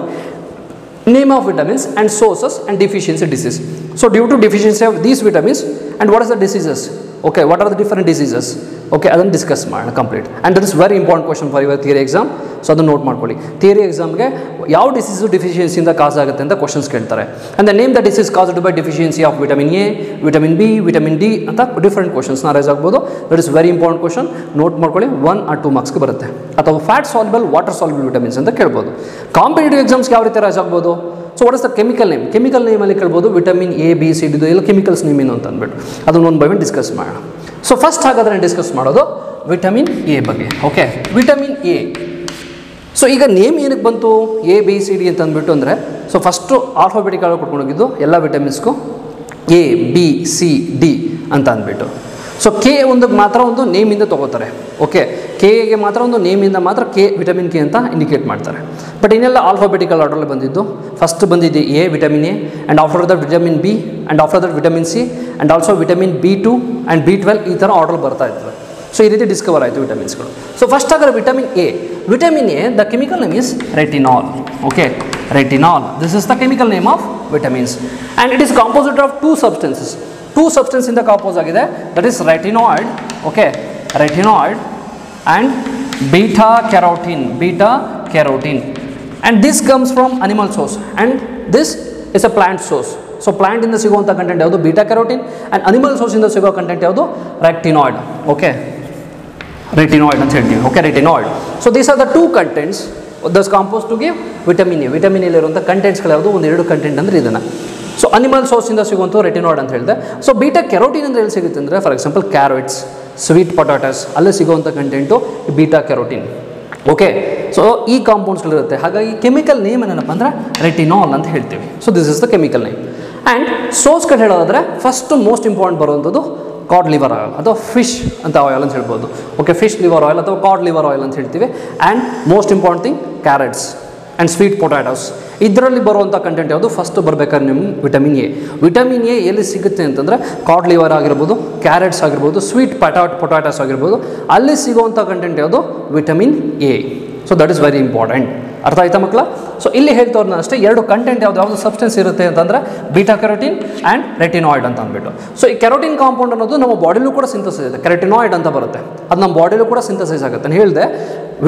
name of vitamins and sources and deficiency disease. So due to deficiency of these vitamins and what are the diseases, okay, what are the different diseases, okay, ಅದನ್ನು ಡಿಸ್ಕಸ್ ಮಾಡೋಣ complete. And that is very important question for your theory exam. So ಅದನ್ನು ನೋಟ್ ಮಾಡ್ಕೊಳ್ಳಿ. ಥಿಯರಿ ಎಕ್ಸಾಮ್ಗೆ ಯಾವ ಡಿಸೀಸು ಡಿಫಿಷಿಯನ್ಸಿಯಿಂದ ಕಾಸ್ ಆಗುತ್ತೆ ಅಂತ ಕ್ವಶನ್ಸ್ ಕೇಳ್ತಾರೆ. And the name the disease caused by deficiency of vitamin A, vitamin B, vitamin D ಅಂತ ಡಿಫರೆಂಟ್ ಕ್ವಶನ್ಸ್ನ ರೈಸ್ ಆಗ್ಬೋದು. That is very important question, note ಮಾಡ್ಕೊಳ್ಳಿ. 1 or 2 ಮಾರ್ಕ್ಸ್ಗೆ ಬರುತ್ತೆ. ಅಥವಾ fat soluble, water soluble vitamins ಅಂತ ಕೇಳ್ಬೋದು. ಕಾಂಪಿಟೇಟಿವ್ ಎಕ್ಸಾಮ್ಸ್ಗೆ ಯಾವ ರೀತಿ ರೈಸ್ ಆಗ್ಬೋದು, so what is the chemical name, chemical ನೇಮಲ್ಲಿ ಕೇಳ್ಬೋದು. Vitamin A, B, C, D ಎಲ್ಲ ಕೆಮಿಕಲ್ಸ್ ನೇಮ್ ಏನು ಅಂತ ಅಂದ್ಬಿಟ್ಟು ಅದನ್ನು ಒಂದು ಬೈ ಒನ್ ಡಿಸ್ಕಸ್ ಮಾಡೋಣ. ಸೊ ಫಸ್ಟ್ ಹಾಗಾದರೆ ಡಿಸ್ಕಸ್ ಮಾಡೋದು ವಿಟಮಿನ್ ಎ ಬಗ್ಗೆ. Okay, vitamin A. ಸೊ ಈಗ ನೇಮ್ ಏನಕ್ಕೆ ಬಂತು ಎ ಬಿ ಸಿ ಡಿ ಅಂತ ಅಂದ್ಬಿಟ್ಟು ಅಂದರೆ, ಸೊ ಫಸ್ಟು ಆಲ್ಫಾಬೆಟಿಕಲ್ ಕೊಟ್ಕೊಂಡೋಗಿದ್ದು ಎಲ್ಲ ವಿಟಮಿನ್ಸ್ಗೂ ಎ ಬಿ ಸಿ ಡಿ ಅಂತ ಅಂದ್ಬಿಟ್ಟು. ಸೊ ಕೆ ಒಂದಕ್ಕೆ ಮಾತ್ರ ಒಂದು ನೇಮಿಂದ ತೊಗೋತಾರೆ. ಓಕೆ, ಕೆಗೆ ಮಾತ್ರ ಒಂದು ನೇಮಿಂದ ಮಾತ್ರ ಕೆ ವಿಟಮಿನ್ ಕೆ ಅಂತ ಇಂಡಿಕೇಟ್ ಮಾಡ್ತಾರೆ. ಬಟ್ ಇನ್ನೆಲ್ಲ ಆಲ್ಫಾಬೆಟಿಕಲ್ ಆರ್ಡರಲ್ಲಿ ಬಂದಿದ್ದು. ಫಸ್ಟ್ ಬಂದಿದೆ A, vitamin A, and after that vitamin B, and after that vitamin C, and also vitamin B2 and B12 ಈ ಥರ ಆರ್ಡರ್ ಬರ್ತಾ ಇರ್ತದೆ. ಸೊ ಈ ರೀತಿ ಡಿಸ್ಕವರ್ ಆಯಿತು ವಿಟಮಿನ್ಸ್ಗಳು. ಸೊ ಫಸ್ಟ್ ಹಾಗಾದ್ರೆ vitamin A. Vitamin A, the chemical name is retinol. Okay, retinol, this is the chemical name of vitamins and it is composite of 2 substances. 2 ಸಬ್ಸ್ಟೆನ್ಸಿಂದ ಕಾಂಪೋಸ್ ಆಗಿದೆ. That is retinoid, okay, retinoid and beta carotene, beta carotene. And this comes from animal source and this is a plant source. So ಪ್ಲಾಂಟಿಂದ ಸಿಗುವಂಥ ಕಂಟೆಂಟ್ ಯಾವುದು, ಬೀಟಾ ಕ್ಯಾರೋಟಿನ್, ಆ್ಯಂಡ್ ಅನಿಮಲ್ ಸೋರ್ಸಿಂದ ಸಿಗೋ ಕಂಟೆಂಟ್ ಯಾವುದು, ರೆಟಿನಾಯ್ಡ್. ಓಕೆ, ರೆಟಿನಾಯ್ಡ್ ಅಂತ ಹೇಳ್ತೀವಿ. Okay, retinoid. So these are the 2 contents thus compose to give vitamin A. Vitamin ಎಲ್ಲಿರುವಂಥ ಕಂಟೆಂಟ್ಸ್ಗಳು ಯಾವುದು, 1-2 ಕಂಟೆಂಟ್ ಅಂದರೆ ಇದನ್ನು. ಸೊ ಅನಿಮಲ್ ಸೋರ್ಸಿಂದ ಸಿಗುವಂಥ ರೆಟಿನಾಯ್ಡ್ ಅಂತ ಹೇಳಿದೆ. ಸೊ ಬೀಟಾ ಕ್ಯಾರೋಟಿನ್ ಅಂದರೆ ಎಲ್ಲಿ ಸಿಗುತ್ತೆ ಅಂದರೆ, ಫಾರ್ ಎಕ್ಸಾಂಪಲ್ ಕ್ಯಾರೆಟ್ಸ್, ಸ್ವೀಟ್ ಪೊಟಾಟಸ್, ಅಲ್ಲೇ ಸಿಗುವಂಥ content beta carotene. Okay, so ಈ ಕಾಂಪೌಂಡ್ಸ್ಗಳಿರುತ್ತೆ. ಹಾಗಾಗಿ ಕೆಮಿಕಲ್ ನೇಮ್ ಏನಪ್ಪ ಅಂದರೆ ರೆಟಿನಾಲ್ ಅಂತ ಹೇಳ್ತೀವಿ. So this is the chemical name. And source ಕಡೆ ಹೇಳೋದಾದರೆ ಫಸ್ಟ್ ಮೋಸ್ಟ್ ಇಂಪಾರ್ಟೆಂಟ್ ಬರುವಂಥದ್ದು ಕಾಡ್ ಲಿವರ್ ಆಯಿಲ್ ಅಥವಾ ಫಿಶ್ ಅಂತ ಆಯಿಲ್ ಅಂತ ಹೇಳ್ಬೋದು. ಓಕೆ, ಫಿಶ್ ಲಿವರ್ ಆಯಿಲ್ ಅಥವಾ ಕಾಡ್ ಲಿವರ್ ಆಯಿಲ್ ಅಂತ ಹೇಳ್ತೀವಿ. And most important thing carrots and sweet potatoes. ಇದರಲ್ಲಿ ಬರುವಂಥ ಕಂಟೆಂಟ್ ಯಾವುದು, ಫಸ್ಟ್ ಬರಬೇಕಾದ್ರೆ ನಿಮ್ಮ ವಿಟಮಿನ್ ಎ. ವಿಟಮಿನ್ ಎ ಎಲ್ಲಿ ಸಿಗುತ್ತೆ ಅಂತಂದರೆ ಕಾಡ್ ಲಿವರ್ ಆಗಿರ್ಬೋದು, ಕ್ಯಾರೆಟ್ಸ್ ಆಗಿರ್ಬೋದು, ಸ್ವೀಟ್ ಪೊಟ್ಯಾಟೋಸ್ ಆಗಿರ್ಬೋದು, ಅಲ್ಲಿ ಸಿಗುವಂಥ ಕಂಟೆಂಟ್ ಯಾವುದು, vitamin A. So that is very important. ಅರ್ಥ ಆಯ್ತಾ ಮಕ್ಕಳ? ಸೊ ಇಲ್ಲಿ ಹೇಳ್ತವ್ರನ್ನ ಅಷ್ಟೇ 2 ಕಂಟೆಂಟ್ ಯಾವುದು ಸಬ್ಸ್ಟೆನ್ಸ್ ಇರುತ್ತೆ ಅಂತಂದರೆ ಬೀಟಾ ಕ್ಯಾರೋಟಿನ್ ಆ್ಯಂಡ್ ರೆಟಿನಾಯ್ಡ್ ಅಂತ ಅಂದ್ಬಿಟ್ಟು. ಸೊ ಈ ಕ್ಯಾರೋಟಿನ್ ಕಾಂಪೌಂಡ್ ಅನ್ನೋದು ನಮ್ಮ ಬಾಡಿಲೂ ಕೂಡ ಸಿಂಥಸಿಸ್ ಇದೆ. ಕೆರಟಿನಾಯ್ಡ್ ಅಂತ ಬರುತ್ತೆ, ಅದು ನಮ್ಮ ಬಾಡಿಲೂ ಕೂಡ ಸಿಂಥಸಿಸ್ ಆಗುತ್ತೆ. ನಾನು ಹೇಳಿದೆ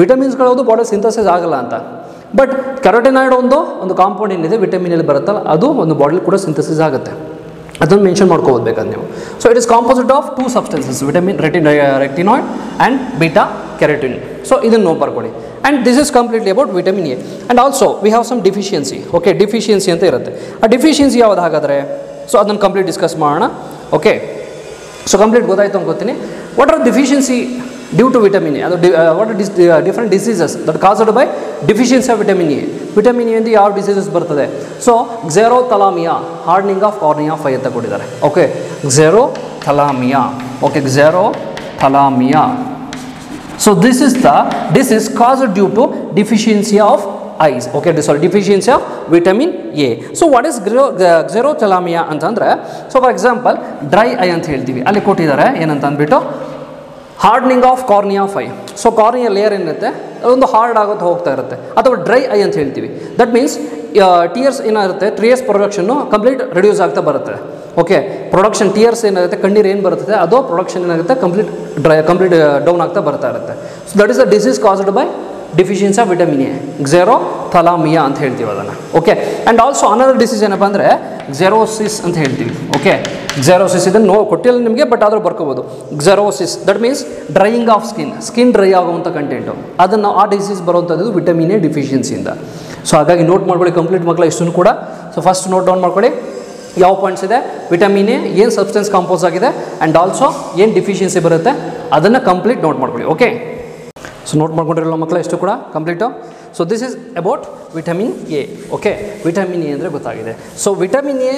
ವಿಟಮಿನ್ಸ್ಗಳದು ಬಾಡಿ ಸಿಂಥಸಿಸ್ ಆಗಲ್ಲ ಅಂತ. ಬಟ್ ಕೆರಟಿನಾಯ್ಡ್ ಒಂದು ಕಾಂಪೌಂಡ್ ಏನಿದೆ ವಿಟಮಿನಲ್ಲಿ ಬರುತ್ತಲ್ಲ, ಅದು ಒಂದು ಬಾಡಿಲಿ ಕೂಡ ಸಿಂಥಸಿಸ್ ಆಗುತ್ತೆ. ಅದನ್ನು ಮೆನ್ಷನ್ ಮಾಡ್ಕೋಬೋದು ಬೇಕಾದ್ರೆ ನೀವು. So it is composite of 2 substances, vitamin retinoid and beta carotene. So ಇದನ್ನು ನೋಟ್ ಬರ್ಕೊಳ್ಳಿ. And this is completely about vitamin A. And also we have some deficiency. Okay, deficiency ಅಂತ ಇರುತ್ತೆ. ಆ ಡಿಫಿಷಿಯನ್ಸಿ ಯಾವ್ದು ಹಾಗಾದರೆ, ಸೊ ಅದನ್ನು ಕಂಪ್ಲೀಟ್ ಡಿಸ್ಕಸ್ ಮಾಡೋಣ. ಓಕೆ, ಸೊ ಕಂಪ್ಲೀಟ್ ಗೊತ್ತಾಯಿತು ಅನ್ಕೋತೀನಿ. What are deficiency due to vitamin A, ಅದು what are different diseases that caused by deficiency of vitamin A. Vitamin A ಯಾವ ಡಿಸೀಸಸ್ ಬರ್ತದೆ, so xerophthalmia, hardening of cornea 5 ಅಂತ ಕೊಟ್ಟಿದ್ದಾರೆ. Okay, xerophthalmia. Okay, xerophthalmia. So this is caused due to deficiency of eyes. Okay, deficiency of vitamin A. So what is xerothalamia ಅಂತಂದರೆ, so for example dry I ಅಂತ ಹೇಳ್ತೀವಿ, ಅಲ್ಲಿ ಕೊಟ್ಟಿದ್ದಾರೆ ಏನಂತ ಅಂದ್ಬಿಟ್ಟು hardening of cornea 5. So cornea layer ಏನಿರುತ್ತೆ ಅದೊಂದು ಹಾರ್ಡ್ ಆಗೋದು ಹೋಗ್ತಾ ಇರುತ್ತೆ, ಅಥವಾ ಡ್ರೈ ಐ ಅಂತ ಹೇಳ್ತೀವಿ. ದಟ್ ಮೀನ್ಸ್ ಟಿಯರ್ಸ್ ಏನಾಗುತ್ತೆ ಟ್ರಿಯರ್ಸ್ ಪ್ರೊಡಕ್ಷನ್ನು ಕಂಪ್ಲೀಟ್ ರಿಡ್ಯೂಸ್ ಆಗ್ತಾ ಬರುತ್ತೆ. ಓಕೆ, ಪ್ರೊಡಕ್ಷನ್ ಟಿಯರ್ಸ್ ಏನಾಗುತ್ತೆ ಕಣ್ಣೀರು ಏನು ಬರುತ್ತೆ ಅದು ಪ್ರೊಡಕ್ಷನ್ ಏನಾಗುತ್ತೆ ಕಂಪ್ಲೀಟ್ ಡೌನ್ ಆಗ್ತಾ ಬರ್ತಾ ಇರುತ್ತೆ. So that is the disease caused by deficiency of vitamin A, xerophthalmia ಅಂತ ಹೇಳ್ತೀವಿ ಅದನ್ನು. Okay, and also another disease ಏನಪ್ಪ ಅಂದರೆ ಕ್ಸೆರೋಸಿಸ್ ಅಂತ ಹೇಳ್ತೀವಿ. ಓಕೆ, ಕ್ಸೆರೋಸಿಸ್ ಇದನ್ನು ಕೊಟ್ಟಿಲ್ಲ ನಿಮಗೆ, ಬಟ್ ಆದರೂ ಬರ್ಕೋಬೋದು. Xerosis that means drying of skin dry ಆಗುವಂಥ ಕಂಟೆಂಟು, ಅದನ್ನು ಆ ಡಿಸೀಸ್ ಬರುವಂಥದ್ದು ವಿಟಮಿನ್ ಎ ಡಿಫಿಷಿಯನ್ಸಿಯಿಂದ. ಸೊ ಹಾಗಾಗಿ ನೋಟ್ ಮಾಡ್ಕೊಳ್ಳಿ ಕಂಪ್ಲೀಟ್ ಮಕ್ಕಳ ಇಷ್ಟನ್ನು ಕೂಡ. ಸೊ ಫಸ್ಟ್ ನೋಟ್ ಡೌನ್ ಮಾಡ್ಕೊಳ್ಳಿ ಯಾವ ಪಾಯಿಂಟ್ಸ್ ಇದೆ, ವಿಟಮಿನ್ ಎ ಏನು ಸಬ್ಸ್ಟೆನ್ಸ್ ಕಾಂಪೋಸ್ ಆಗಿದೆ, ಆ್ಯಂಡ್ ಆಲ್ಸೋ ಏನು ಡಿಫಿಷಿಯನ್ಸಿ ಬರುತ್ತೆ ಅದನ್ನು ಕಂಪ್ಲೀಟ್ ನೋಟ್ ಮಾಡ್ಕೊಳ್ಳಿ. ಓಕೆ, ಸೊ ನೋಟ್ ಮಾಡ್ಕೊಂಡಿರಲ್ಲ ಮಕ್ಕಳ ಎಷ್ಟು ಕೂಡ complete. So this is about vitamin A. Okay, vitamin A ಅಂದರೆ ಗೊತ್ತಾಗಿದೆ. ಸೊ ವಿಟಮಿನ್ ಎ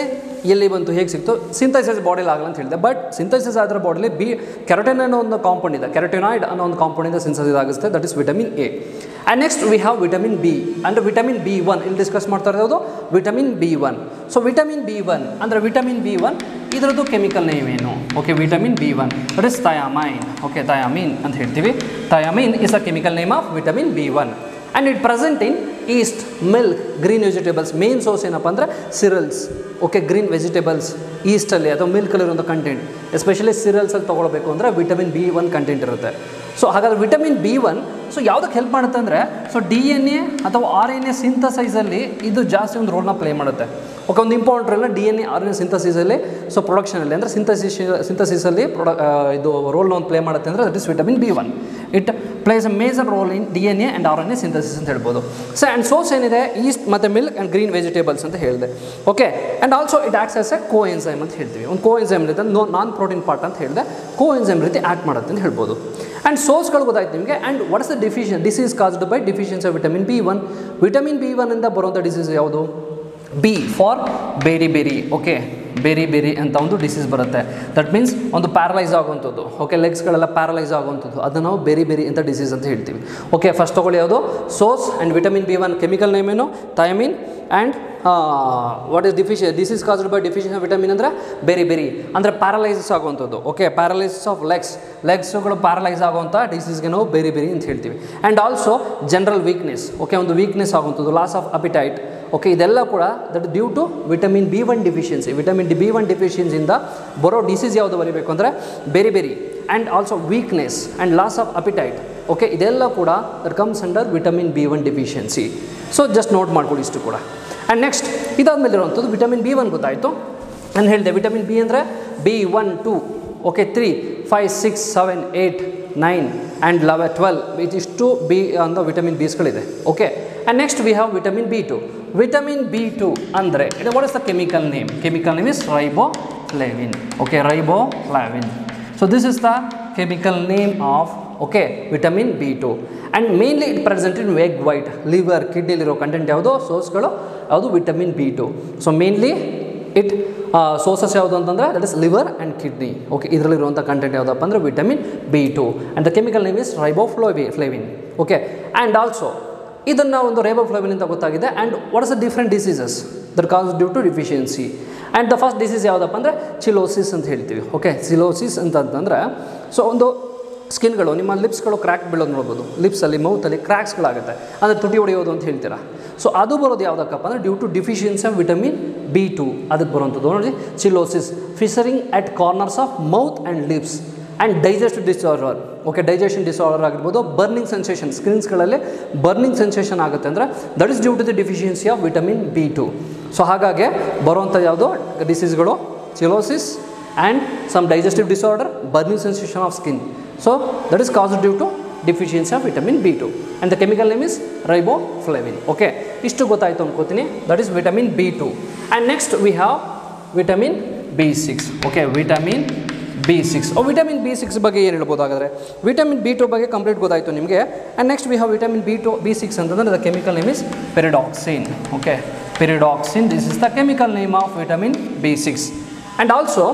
ಎಲ್ಲಿ ಬಂತು, ಹೇಗೆ ಸಿಕ್ತು, ಸಿಂಥೈಸಿಸ್ ಬಾಡಿಲಿ ಆಗಲ್ಲ ಅಂತ ಹೇಳಿದೆ. ಬಟ್ ಸಿಂಥೈಸಿಸ್ ಆದ್ರೆ ಬಾಡಿಲಿ ಕೆರಟಿನ್ ಅನ್ನೋ ಒಂದು ಕಾಂಪೌಂಡ್ ಇದೆ, ಕೆರಟಿನಾಯ್ಡ್ ಅನ್ನೋ ಒಂದು ಕಾಂಪೌಂಡಿಂದ ಸಿಂಥೈಸಿಸ್ ಆಗುತ್ತೆ, that is vitamin A. And next we have vitamin B ಅಂದರೆ ವಿಟಮಿನ್ B1 ಇಲ್ಲಿ ಡಿಸ್ಕಸ್ ಮಾಡ್ತಾ ಇರೋದು vitamin B1. So vitamin B1 ಅಂದರೆ ವಿಟಮಿನ್ B1 ಇದರದ್ದು ಕೆಮಿಕಲ್ ನೇಮ್ ಏನು. Okay, vitamin B1 that is thiamine. Okay, thiamine ಅಂತ ಹೇಳ್ತೀವಿ. Thiamine is the chemical name of vitamin B1 and it present in yeast, milk, green vegetables. Main source ಏನಪ್ಪ ಅಂದರೆ ಸಿರಲ್ಸ್. ಓಕೆ, ಗ್ರೀನ್ ವೆಜಿಟೇಬಲ್ಸ್ ಈಸ್ಟಲ್ಲಿ ಅಥವಾ ಮಿಲ್ಕಲ್ಲಿರುವಂಥ ಕಂಟೆಂಟ್, ಎಸ್ಪೆಷಲಿ ಸಿರಲ್ಸಲ್ಲಿ ತೊಗೊಳ್ಬೇಕು ಅಂದರೆ ವಿಟಮಿನ್ B1 ಕಂಟೆಂಟ್ ಇರುತ್ತೆ. ಸೊ ಹಾಗಾದರೆ ವಿಟಮಿನ್ B1 ಸೊ ಯಾವುದಕ್ಕೆ ಹೆಲ್ಪ್ ಮಾಡುತ್ತೆ ಅಂದರೆ, ಸೊ DNA ಅಥವಾ RNA ಸಿಂಥಸೈಸಲ್ಲಿ ಇದು ಜಾಸ್ತಿ ಒಂದು ರೋಲ್ನ ಪ್ಲೇ ಮಾಡುತ್ತೆ. ಓಕೆ, ಒಂದು ಇಂಪಾರ್ಟೆಂಟ್ ರೋಲ್ನ DNA RNA ಸಿಂಥಸಿಸಲ್ಲಿ, ಸೊ ಪ್ರೊಡಕ್ಷನಲ್ಲಿ ಅಂದರೆ ಸಿಂಥಸಿಸಲ್ಲಿ ಇದು ರೋಲ್ನ ಒಂದು ಪ್ಲೇ ಮಾಡುತ್ತೆ ಅಂದರೆ that is vitamin B1. It plays a major role in DNA and RNA synthesis ಅಂತ ಹೇಳ್ಬೋದು. ಸೊ ಆ್ಯಂಡ್ ಸೋರ್ಸ್ ಏನಿದೆ ಈಸ್ಟ್ ಮತ್ತು ಮಿಲ್ಕ್ ಆ್ಯಂಡ್ ಗ್ರೀನ್ ವೆಜಿಟೇಬಲ್ಸ್ ಅಂತ ಹೇಳಿದೆ. Okay, and also it acts as a coenzyme ಅಂತ ಹೇಳ್ತೀವಿ. ಒಂದು ಕೋ ಎನ್ಸೈಮ್ ಇರುತ್ತೆ, ನಾನ್ ಪ್ರೋಟೀನ್ ಪಾರ್ಟ್ ಅಂತ ಹೇಳಿದೆ, ಕೋ ಎನ್ಸೈಮ್ ರೀತಿ ಆ್ಯಕ್ಟ್ ಮಾಡುತ್ತೆ ಅಂತ ಹೇಳ್ಬೋದು. ಆ್ಯಂಡ್ ಸೋರ್ಸ್ಗಳು ಗೊತ್ತಾಯ್ತು ನಿಮಗೆ. And what is the disease caused by deficiency of vitamin B1. Vitamin B1 ಇಂದ ಬರುವಂಥ ಡಿಸೀಸ್ ಯಾವುದು, B for beriberi. Okay, beriberi ಅಂತ ಒಂದು ಡಿಸೀಸ್ ಬರುತ್ತೆ. ದಟ್ ಮೀನ್ಸ್ ಒಂದು ಪ್ಯಾರಲೈಸ್ ಆಗುವಂಥದ್ದು. ಓಕೆ, ಲೆಗ್ಸ್ಗಳೆಲ್ಲ ಪ್ಯಾರಲೈಸ್ ಆಗುವಂಥದ್ದು, ಅದನ್ನು ನಾವು ಬೇರಿ ಬೇರಿ ಅಂತ ಡಿಸೀಸ್ ಅಂತ ಹೇಳ್ತೀವಿ. ಓಕೆ, ಫಸ್ಟ್ ತೊಗೊಳ್ಳಿ ಯಾವುದು source and vitamin B1 chemical name ಏನು, thiamine. And what is disease caused by deficiency of vitamin ಅಂದರೆ ಬೇರಿ ಬೇರಿ ಅಂದರೆ ಪ್ಯಾರಲೈಸಿಸ್ ಆಗುವಂಥದ್ದು. ಓಕೆ, ಪ್ಯಾರಲೈಸಿಸ್ ಆಫ್ ಲೆಗ್ಸ್ಗಳು ಪ್ಯಾರಲೈಸ್ ಆಗುವಂಥ ಡಿಸೀಸ್ಗೆ ನಾವು ಬೇರಿ ಬೇರಿ ಅಂತ ಹೇಳ್ತೀವಿ. And also general weakness. Okay, ಒಂದು ವೀಕ್ನೆಸ್ ಆಗುವಂಥದ್ದು, ಲಾಸ್ ಆಫ್ ಅಪಿಟೈಟ್. ಓಕೆ, ಇದೆಲ್ಲ ಕೂಡ that due to vitamin B1 deficiency. Vitamin B1 ಡಿಫಿಷಿಯನ್ಸಿಯಿಂದ ಬರೋ ಡಿಸೀಸ್ ಯಾವುದು ಬರೀಬೇಕು ಅಂದರೆ beriberi. And also weakness and loss of appetite. Okay, ಇದೆಲ್ಲ ಕೂಡ that comes under vitamin B1 deficiency. So just note ಮಾಡ್ಕೊಳ್ಳಿ ಇಷ್ಟು ಕೂಡ. ಆ್ಯಂಡ್ ನೆಕ್ಸ್ಟ್ ಇದಾದಮೇಲೆ ಇರುವಂಥದ್ದು ವಿಟಮಿನ್ B1 ಗೊತ್ತಾಯಿತು. ನಾನು ಹೇಳಿದೆ ವಿಟಮಿನ್ ಬಿ ಅಂದರೆ B1, 2, ಓಕೆ, 3, 5, 6, 7, 8, 9 ಆ್ಯಂಡ್ 11, 12 ಇದಿಷ್ಟು ಬಿ ಅನ್ನೋ ವಿಟಮಿನ್ ಬೀಸ್ಗಳಿದೆ. Okay, and next we have vitamin B2. Vitamin B2 ಅಂದರೆ ಇದು what is the chemical name. Chemical name is riboflavin. Okay, riboflavin. So this is the chemical name of okay vitamin B2 and mainly it present in egg white, liver, ಕಿಡ್ನಿಲಿರೋ ಕಂಟೆಂಟ್ ಯಾವುದು, ಸೋರ್ಸ್ಗಳು ಯಾವುದು vitamin B2. So mainly it sources ಯಾವುದು ಅಂತಂದರೆ that is liver and kidney. Okay, ಇದರಲ್ಲಿರುವಂಥ ಕಂಟೆಂಟ್ ಯಾವುದಪ್ಪ ಅಂದರೆ vitamin B2 and the chemical name is riboflavin. Okay, and also ಇದನ್ನು ಒಂದು ರೈಬೋಫ್ಲೇವಿನ್ ಅಂತ ಗೊತ್ತಾಗಿದೆ. And what is the different diseases that cause due to deficiency. And the first disease ಯಾವುದಪ್ಪ ಅಂದರೆ ಚಿಲೋಸಿಸ್ ಅಂತ ಹೇಳ್ತೀವಿ. ಓಕೆ, ಚಿಲೋಸಿಸ್ ಅಂತಂದರೆ ಸೊ ಒಂದು ಸ್ಕಿನ್ಗಳು ನಿಮ್ಮ ಲಿಪ್ಸ್ಗಳು ಕ್ರ್ಯಾಕ್ ಬೀಳೋದು ನೋಡ್ಬೋದು, ಲಿಪ್ಸಲ್ಲಿ ಮೌತಲ್ಲಿ ಕ್ರ್ಯಾಕ್ಸ್ಗಳಾಗುತ್ತೆ, ಅಂದರೆ ತುಟಿ ಹೊಡೆಯೋದು ಅಂತ ಹೇಳ್ತೀರಾ. ಸೊ ಅದು ಬರೋದು ಯಾವುದಕ್ಕಪ್ಪ ಅಂದರೆ due to deficiency of vitamin B2 ಅದಕ್ಕೆ ಬರುವಂಥದ್ದು ನೋಡಿ cheilosis. Fissuring at corners of mouth and lips and digestive disorder. Okay, digestion disorder ಆಗಿರ್ಬೋದು, ಬರ್ನಿಂಗ್ ಸೆನ್ಸೇಷನ್, ಸ್ಕಿನ್ಸ್ಗಳಲ್ಲಿ ಬರ್ನಿಂಗ್ ಸೆನ್ಸೇಷನ್ ಆಗುತ್ತೆ ಅಂದರೆ that is due to the deficiency of vitamin B2. So ಹಾಗಾಗಿ ಬರುವಂಥ ಯಾವುದು ಡಿಸೀಸ್ಗಳು cheilosis and some digestive disorder, burning sensation of skin. So that is caused due to deficiency of vitamin B2 and the chemical name is riboflavin. Okay, ಇಷ್ಟು ಗೊತ್ತಾಯಿತು ಅನ್ಕೋತೀನಿ. That is vitamin B2 and next we have vitamin B6. Okay, vitamin B6. Vitamin B6 ಬಗ್ಗೆ ಏನು ಹೇಳ್ಬೋದು ಹಾಗಾದರೆ, ವಿಟಮಿನ್ B2 ಬಗ್ಗೆ ಕಂಪ್ಲೀಟ್ ಗೊತ್ತಾಯಿತು ನಿಮಗೆ. And next we have vitamin B6 ಅಂತಂದರೆ the chemical name is pyridoxine. Okay, pyridoxine, this is the chemical name of vitamin B6. And also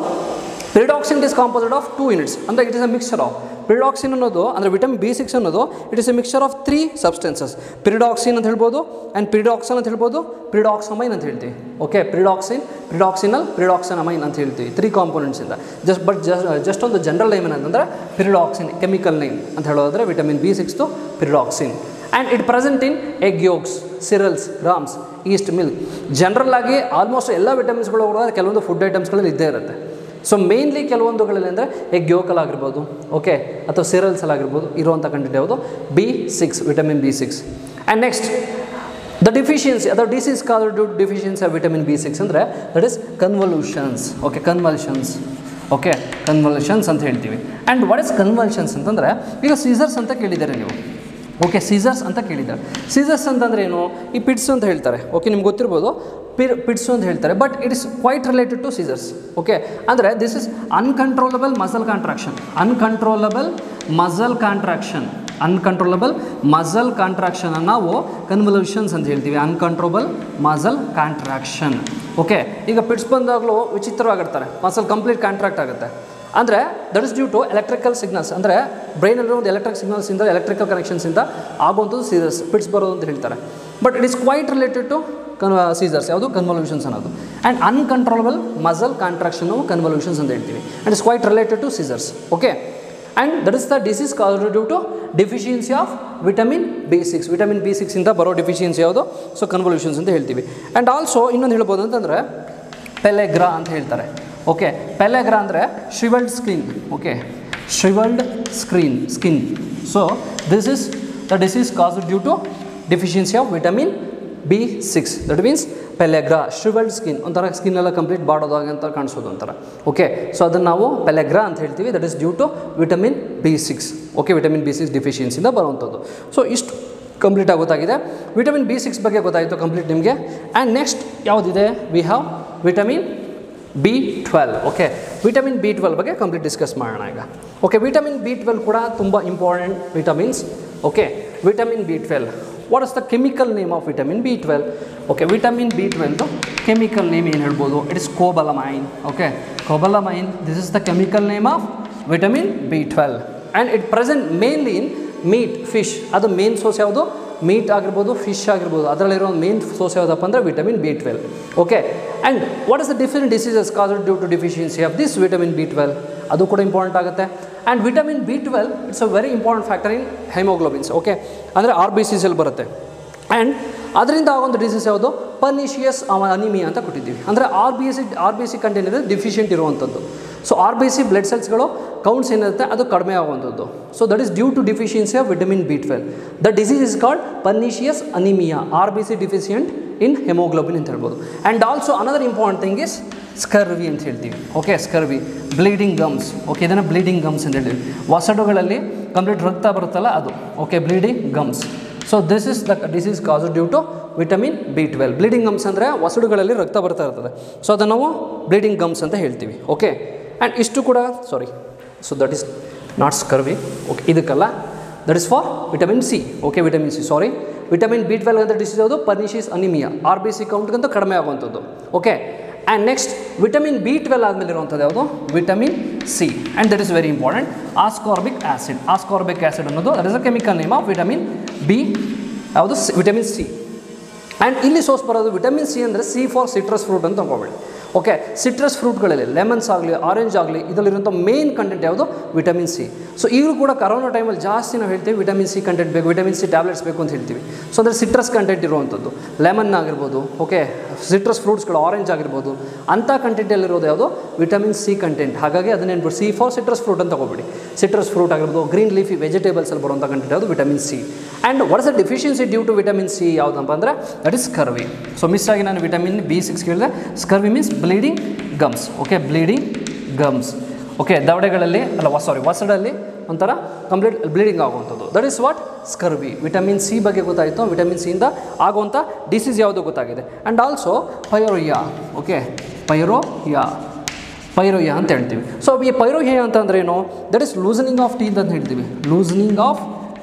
pyridoxine is composed of 2 units ಅಂದರೆ it is a mixture of pyridoxine ಅನ್ನೋದು ಅಂದರೆ ವಿಟಮಿನ್ B6 ಅನ್ನೋದು it is a mixture of 3 substances. Pyridoxine ಅಂತ ಹೇಳ್ಬೋದು, ಆ್ಯಂಡ್ ಪಿರಿಡಾಕ್ಸನ್ ಅಂತ ಹೇಳ್ಬೋದು, ಪಿರಿಡಾಕ್ಸಮೈನ್ ಅಂತ ಹೇಳ್ತೀವಿ. ಓಕೆ, ಪಿರಿಡಾಕ್ಸಿನಲ್, ಪಿರಿಡಾಕ್ಸನಮೈನ್ ಅಂತ ಹೇಳ್ತೀವಿ. 3 ಕಾಂಪೋನೆಂಟ್ಸಿಂದ ಜಸ್ಟ್ ಒಂದು ಜನರಲ್ ನೇಮ್ ಏನಂತಂದರೆ ಪಿರಿಡಾಕ್ಸಿನ್ ಕೆಮಿಕಲ್ ನೇಮ್ ಅಂತ ಹೇಳೋದಾದರೆ vitamin B6 pyridoxine. And it present in egg yolks. Cereals, grams, yeast, milk. General ಆಗಿ ಆಲ್ಮೋಸ್ಟ್ ಎಲ್ಲ ವಿಟಮಿನ್ಸ್ಗಳು ಕೂಡ ಕೆಲವೊಂದು ಫುಡ್ ಐಟಮ್ಸ್ಗಳಲ್ಲಿ ಇದ್ದೇ ಇರುತ್ತೆ. ಸೊ ಮೇನ್ಲಿ ಕೆಲವೊಂದುಗಳಲ್ಲಿ ಅಂದರೆ ಎಗ್ ಯೋಕಲಾಗಿರ್ಬೋದು, ಓಕೆ, ಅಥವಾ ಸಿರಲ್ಸಲ್ಲಾಗಿರ್ಬೋದು ಇರುವಂಥ ಕಂಟೆಂಟ್ ಯಾವುದು B6, vitamin B6. And next the deficiency ಅಥವಾ disease called due deficiency of vitamin B6 ಅಂದರೆ that is convulsions. Okay, convulsions. Okay, convulsions ಅಂತ ಹೇಳ್ತೀವಿ. ಆ್ಯಂಡ್ ವಾಟ್ ಇಸ್ ಕನ್ವಲ್ಷನ್ಸ್ ಅಂತಂದರೆ ಈಗ ಸೀಸರ್ಸ್ ಅಂತ ಕೇಳಿದ್ದಾರೆ ನೀವು. ಓಕೆ, ಸೀಸರ್ಸ್ ಅಂತ ಕೇಳಿದ್ದಾರೆ. ಸೀಸರ್ಸ್ ಅಂತಂದರೆ ಏನು? ಈ ಪಿಟ್ಸು ಅಂತ ಹೇಳ್ತಾರೆ. ಓಕೆ, ನಿಮ್ಗೆ ಗೊತ್ತಿರ್ಬೋದು ಪಿಟ್ಸು ಅಂತ ಹೇಳ್ತಾರೆ. But it is quite related to seizures. Okay, ಅಂದರೆ this is uncontrollable muscle contraction. Uncontrollable muscle contraction. Uncontrollable muscle contraction ನಾವು ಕನ್ವಲ್ಯೂಷನ್ಸ್ ಅಂತ ಹೇಳ್ತೀವಿ. Uncontrollable muscle contraction. ಓಕೆ, ಈಗ ಪಿಟ್ಸ್ ಬಂದಾಗಲೂ ವಿಚಿತ್ರವಾಗಿರ್ತಾರೆ, ಮಸಲ್ ಕಂಪ್ಲೀಟ್ ಕಾಂಟ್ರಾಕ್ಟ್ ಆಗುತ್ತೆ. ಅಂದರೆ that is due to electrical signals. ಅಂದರೆ ಬ್ರೈನಲ್ಲಿರೋ ಒಂದು ಎಲೆಕ್ಟ್ರಿಕ್ ಸಿಗ್ನಲ್ಸಿಂದ, ಎಲೆಕ್ಟ್ರಿಕಲ್ ಕನೆಕ್ಷನ್ಸಿಂದ ಆಗುವಂಥದ್ದು ಸೀಸರ್ಸ್, ಪಿಟ್ಸ್ ಬರೋದು ಅಂತ ಹೇಳ್ತಾರೆ. But it is quite related to seizures. ಯಾವುದು? ಕನ್ವಲ್ಯೂಷನ್ಸ್ ಅನ್ನೋದು. And uncontrollable muscle contraction convulsions ಅಂತ ಹೇಳ್ತೀವಿ. And is quite related to seizures. Okay, and that is the disease called due to deficiency of vitamin B6. Vitamin B6 ಇಂದ ಬರೋ ಡಿಫಿಷಿಯನ್ಸಿ ಯಾವುದು? ಸೊ ಕನ್ವಲ್ಯೂಷನ್ಸ್ ಅಂತ ಹೇಳ್ತೀವಿ. ಆ್ಯಂಡ್ ಆಲ್ಸೋ ಇನ್ನೊಂದು ಹೇಳ್ಬೋದು ಅಂತಂದರೆ ಪೆಲೆಗ್ರಾ ಅಂತ ಹೇಳ್ತಾರೆ. ಓಕೆ, ಪೆಲೆಗ್ರಾ ಅಂದರೆ shrivelled skin. Okay, shrivelled skin. So this is the disease caused due to deficiency of vitamin B6. That means pellagra, shrivelled skin, ಒಂಥರ ಸ್ಕಿನ್ ಎಲ್ಲ ಕಂಪ್ಲೀಟ್ ಬಾಡೋದಾಗ ಅಂತ ಕಾಣಿಸೋದು ಒಂಥರ. ಓಕೆ, ಸೊ ಅದನ್ನು ನಾವು ಪೆಲೆಗ್ರಾ ಅಂತ ಹೇಳ್ತೀವಿ. That is due to vitamin B6. Okay, vitamin B6 ಡಿಫಿಷಿಯನ್ಸಿಯಿಂದ ಬರುವಂಥದ್ದು. ಸೊ ಇಷ್ಟು ಕಂಪ್ಲೀಟ್ ಆಗಿ ಗೊತ್ತಾಗಿದೆ. ವಿಟಮಿನ್ B6 ಬಗ್ಗೆ ಗೊತ್ತಾಯಿತು ಕಂಪ್ಲೀಟ್ ನಿಮಗೆ. ಆ್ಯಂಡ್ ನೆಕ್ಸ್ಟ್ ಯಾವುದಿದೆ? V have vitamin B12. Okay, vitamin B12 ಬಗ್ಗೆ ಕಂಪ್ಲೀಟ್ ಡಿಸ್ಕಸ್ ಮಾಡೋಣ ಈಗ. ಓಕೆ, ವಿಟಮಿನ್ B12 ಕೂಡ ತುಂಬ important vitamins. Okay, vitamin B12. What is the chemical name of vitamin B12? Okay, vitamin B12 chemical name ಏನು ಹೇಳ್ಬೋದು? It is cobalamin. Okay, cobalamin, this is the chemical name of vitamin B12. And it present mainly in meat, fish. ಅದು ಮೇನ್ ಸೋರ್ಸ್ ಯಾವುದು? ಮೀಟ್ ಆಗಿರ್ಬೋದು, ಫಿಶ್ ಆಗಿರ್ಬೋದು. ಅದರಲ್ಲಿರೋ ಮೇನ್ ಸೋರ್ಸ್ ಯಾವುದಪ್ಪ ಅಂದರೆ vitamin B12. Okay, and what is the different diseases caused due to deficiency of this vitamin B12? ಅದು ಕೂಡ ಇಂಪಾರ್ಟೆಂಟ್ ಆಗುತ್ತೆ. And vitamin B12 it's a very important factor in haemoglobins. Okay, ಅಂದರೆ RBCಸಲ್ಲಿ ಬರುತ್ತೆ. ಆ್ಯಂಡ್ ಅದರಿಂದ ಆಗೊಂದು ಡಿಸೀಸ್ ಯಾವುದು? ಪರ್ನಿಷಿಯಸ್ ಅನಿಮಿಯಾ ಅಂತ ಕೊಟ್ಟಿದ್ದೀವಿ. ಅಂದರೆ RBC ಕಂಟೆಂಟ್ ಇರೋದು ಡಿಫಿಷಿಯೆಂಟ್ ಇರುವಂಥದ್ದು. ಸೊ RBC ಬ್ಲಡ್ ಸೆಲ್ಸ್ಗಳು ಕೌಂಟ್ಸ್ ಏನಿರುತ್ತೆ ಅದು ಕಡಿಮೆ ಆಗುವಂಥದ್ದು. So that is due to deficiency of vitamin B12. The disease is called pernicious anaemia, RBC deficient in haemoglobin ಅಂತ ಹೇಳ್ಬೋದು. And also another important thing is scurvy ಅಂತ ಹೇಳ್ತೀವಿ. Okay, scurvy, bleeding gums. Okay, ಇದನ್ನು ಬ್ಲೀಡಿಂಗ್ ಗಮ್ಸ್ ಅಂತ ಹೇಳ್ತೀವಿ. ವಸಡುಗಳಲ್ಲಿ ಕಂಪ್ಲೀಟ್ ರಕ್ತ ಬರುತ್ತಲ್ಲ ಅದು. Okay, bleeding gums. So this is the disease caused due to vitamin B12. Bleeding gums ಅಂದರೆ ವಸಡುಗಳಲ್ಲಿ ರಕ್ತ ಬರ್ತಾ ಇರ್ತದೆ. ಸೊ ಅದನ್ನು ನಾವು ಬ್ಲೀಡಿಂಗ್ ಗಮ್ಸ್ ಅಂತ ಹೇಳ್ತೀವಿ. ಓಕೆ, ಆ್ಯಂಡ್ ಇಷ್ಟು ಕೂಡ so that is not scurvy. Okay, ಇದಕ್ಕಲ್ಲ, that is for vitamin C. Okay, vitamin C, vitamin B12 ಅಂತ ಡಿಸೀಸ್ ಯಾವುದು? ಪರ್ನಿಷಿಯಸ್ ಅನಿಮಿಯಾ, RBC ಕೌಂಟ್ಗಂತೂ ಕಡಿಮೆ ಆಗುವಂಥದ್ದು. Okay, and next vitamin B12 ಆದಮೇಲೆ ಇರುವಂಥದ್ದು ಯಾವುದು? Vitamin C. And that is very important. Ascorbic acid. Ascorbic acid ಅನ್ನೋದು that is a chemical name of vitamin ಯಾವುದು? Vitamin C. ಆ್ಯಂಡ್ ಇಲ್ಲಿ ಸೋರ್ಸ್ ಬರೋದು ವಿಟಮಿನ್ C ಅಂದರೆ C ಫಾರ್ ಸಿಟ್ರಸ್ ಫ್ರೂಟ್ ಅಂತ ತಗೊಳ್ಳಿ. ಓಕೆ, ಸಿಟ್ರಸ್ ಫ್ರೂಟ್ಗಳಲ್ಲಿ ಲೆಮನ್ಸ್ ಆಗಲಿ, ಆರೆಂಜ್ ಆಗಲಿ, ಇದರಲ್ಲಿರುವಂಥ ಮೇನ್ ಕಂಟೆಂಟ್ ಯಾವುದು? Vitamin C. ಸೊ ಈಗಲೂ ಕೂಡ ಕರೋನಾ ಟೈಮಲ್ಲಿ ಜಾಸ್ತಿ ನಾವು ಹೇಳ್ತೀವಿ ವಿಟಮಿನ್ C ಕಂಟೆಂಟ್ ಬೇಕು, ವಿಟಮಿನ್ C ಟ್ಯಾಬ್ಲೆಟ್ಸ್ ಬೇಕು ಅಂತ ಹೇಳ್ತೀವಿ. ಸೊ ಅಂದರೆ ಸಿಟ್ರಸ್ ಕಂಟೆಂಟ್ ಇರುವಂಥದ್ದು, ಲೆಮನ್ ಆಗಿರ್ಬೋದು, ಓಕೆ, ಸಿಟ್ರಸ್ ಫ್ರೂಟ್ಸ್ಗಳು ಆರೆಂಜ್ ಆಗಿರ್ಬೋದು, ಅಂಥ ಕಂಟೆಂಟಲ್ಲಿರೋದು ಯಾವುದು? Vitamin C content. ಹಾಗಾಗಿ ಅದನ್ನ ಏನ್ಬಿಟ್ಟು C ಫಾರ್ ಸಿಟ್ರಸ್ ಫ್ರೂಟ್ ಅಂತ ತಗೋಬಿಡಿ. ಸಿಟ್ರಸ್ ಫ್ರೂಟ್ ಆಗಿರ್ಬೋದು, ಗ್ರೀನ್ ಲೀಫಿ ವೆಜಿಟೇಬಲ್ಸಲ್ಲಿ ಬರುವಂಥ ಕಂಟೆಂಟ್ ಯಾವುದು? Vitamin C. And what is the deficiency due to vitamin C ಯಾವುದಪ್ಪ ಅಂದರೆ that is scurvy. So miss ಆಗಿ ನಾನು ವಿಟಮಿನ್ B6 ಕೇಳಿದೆ. Scurvy means bleeding gums. Okay, bleeding gums. Okay, ದವಡೆಗಳಲ್ಲಿ ಅಲ್ಲ, ವಸಡಲ್ಲಿ ಒಂಥರ ಕಂಪ್ಲೀಟ್ ಬ್ಲೀಡಿಂಗ್ ಆಗುವಂಥದ್ದು. That is what? Scurvy. Vitamin C ಬಗ್ಗೆ ಗೊತ್ತಾಯಿತು. ವಿಟಮಿನ್ C ಇಂದ ಆಗುವಂಥ ಡಿಸೀಸ್ ಯಾವುದು ಗೊತ್ತಾಗಿದೆ. And also pyorrhoea. Okay, pyorrhoea ಅಂತ ಹೇಳ್ತೀವಿ. ಸೊ ಈ ಪೈರೋರಿಯಾ ಅಂತಂದ್ರೆ ಏನು? That is loosening of teeth ಅಂತ ಹೇಳ್ತೀವಿ. Loosening of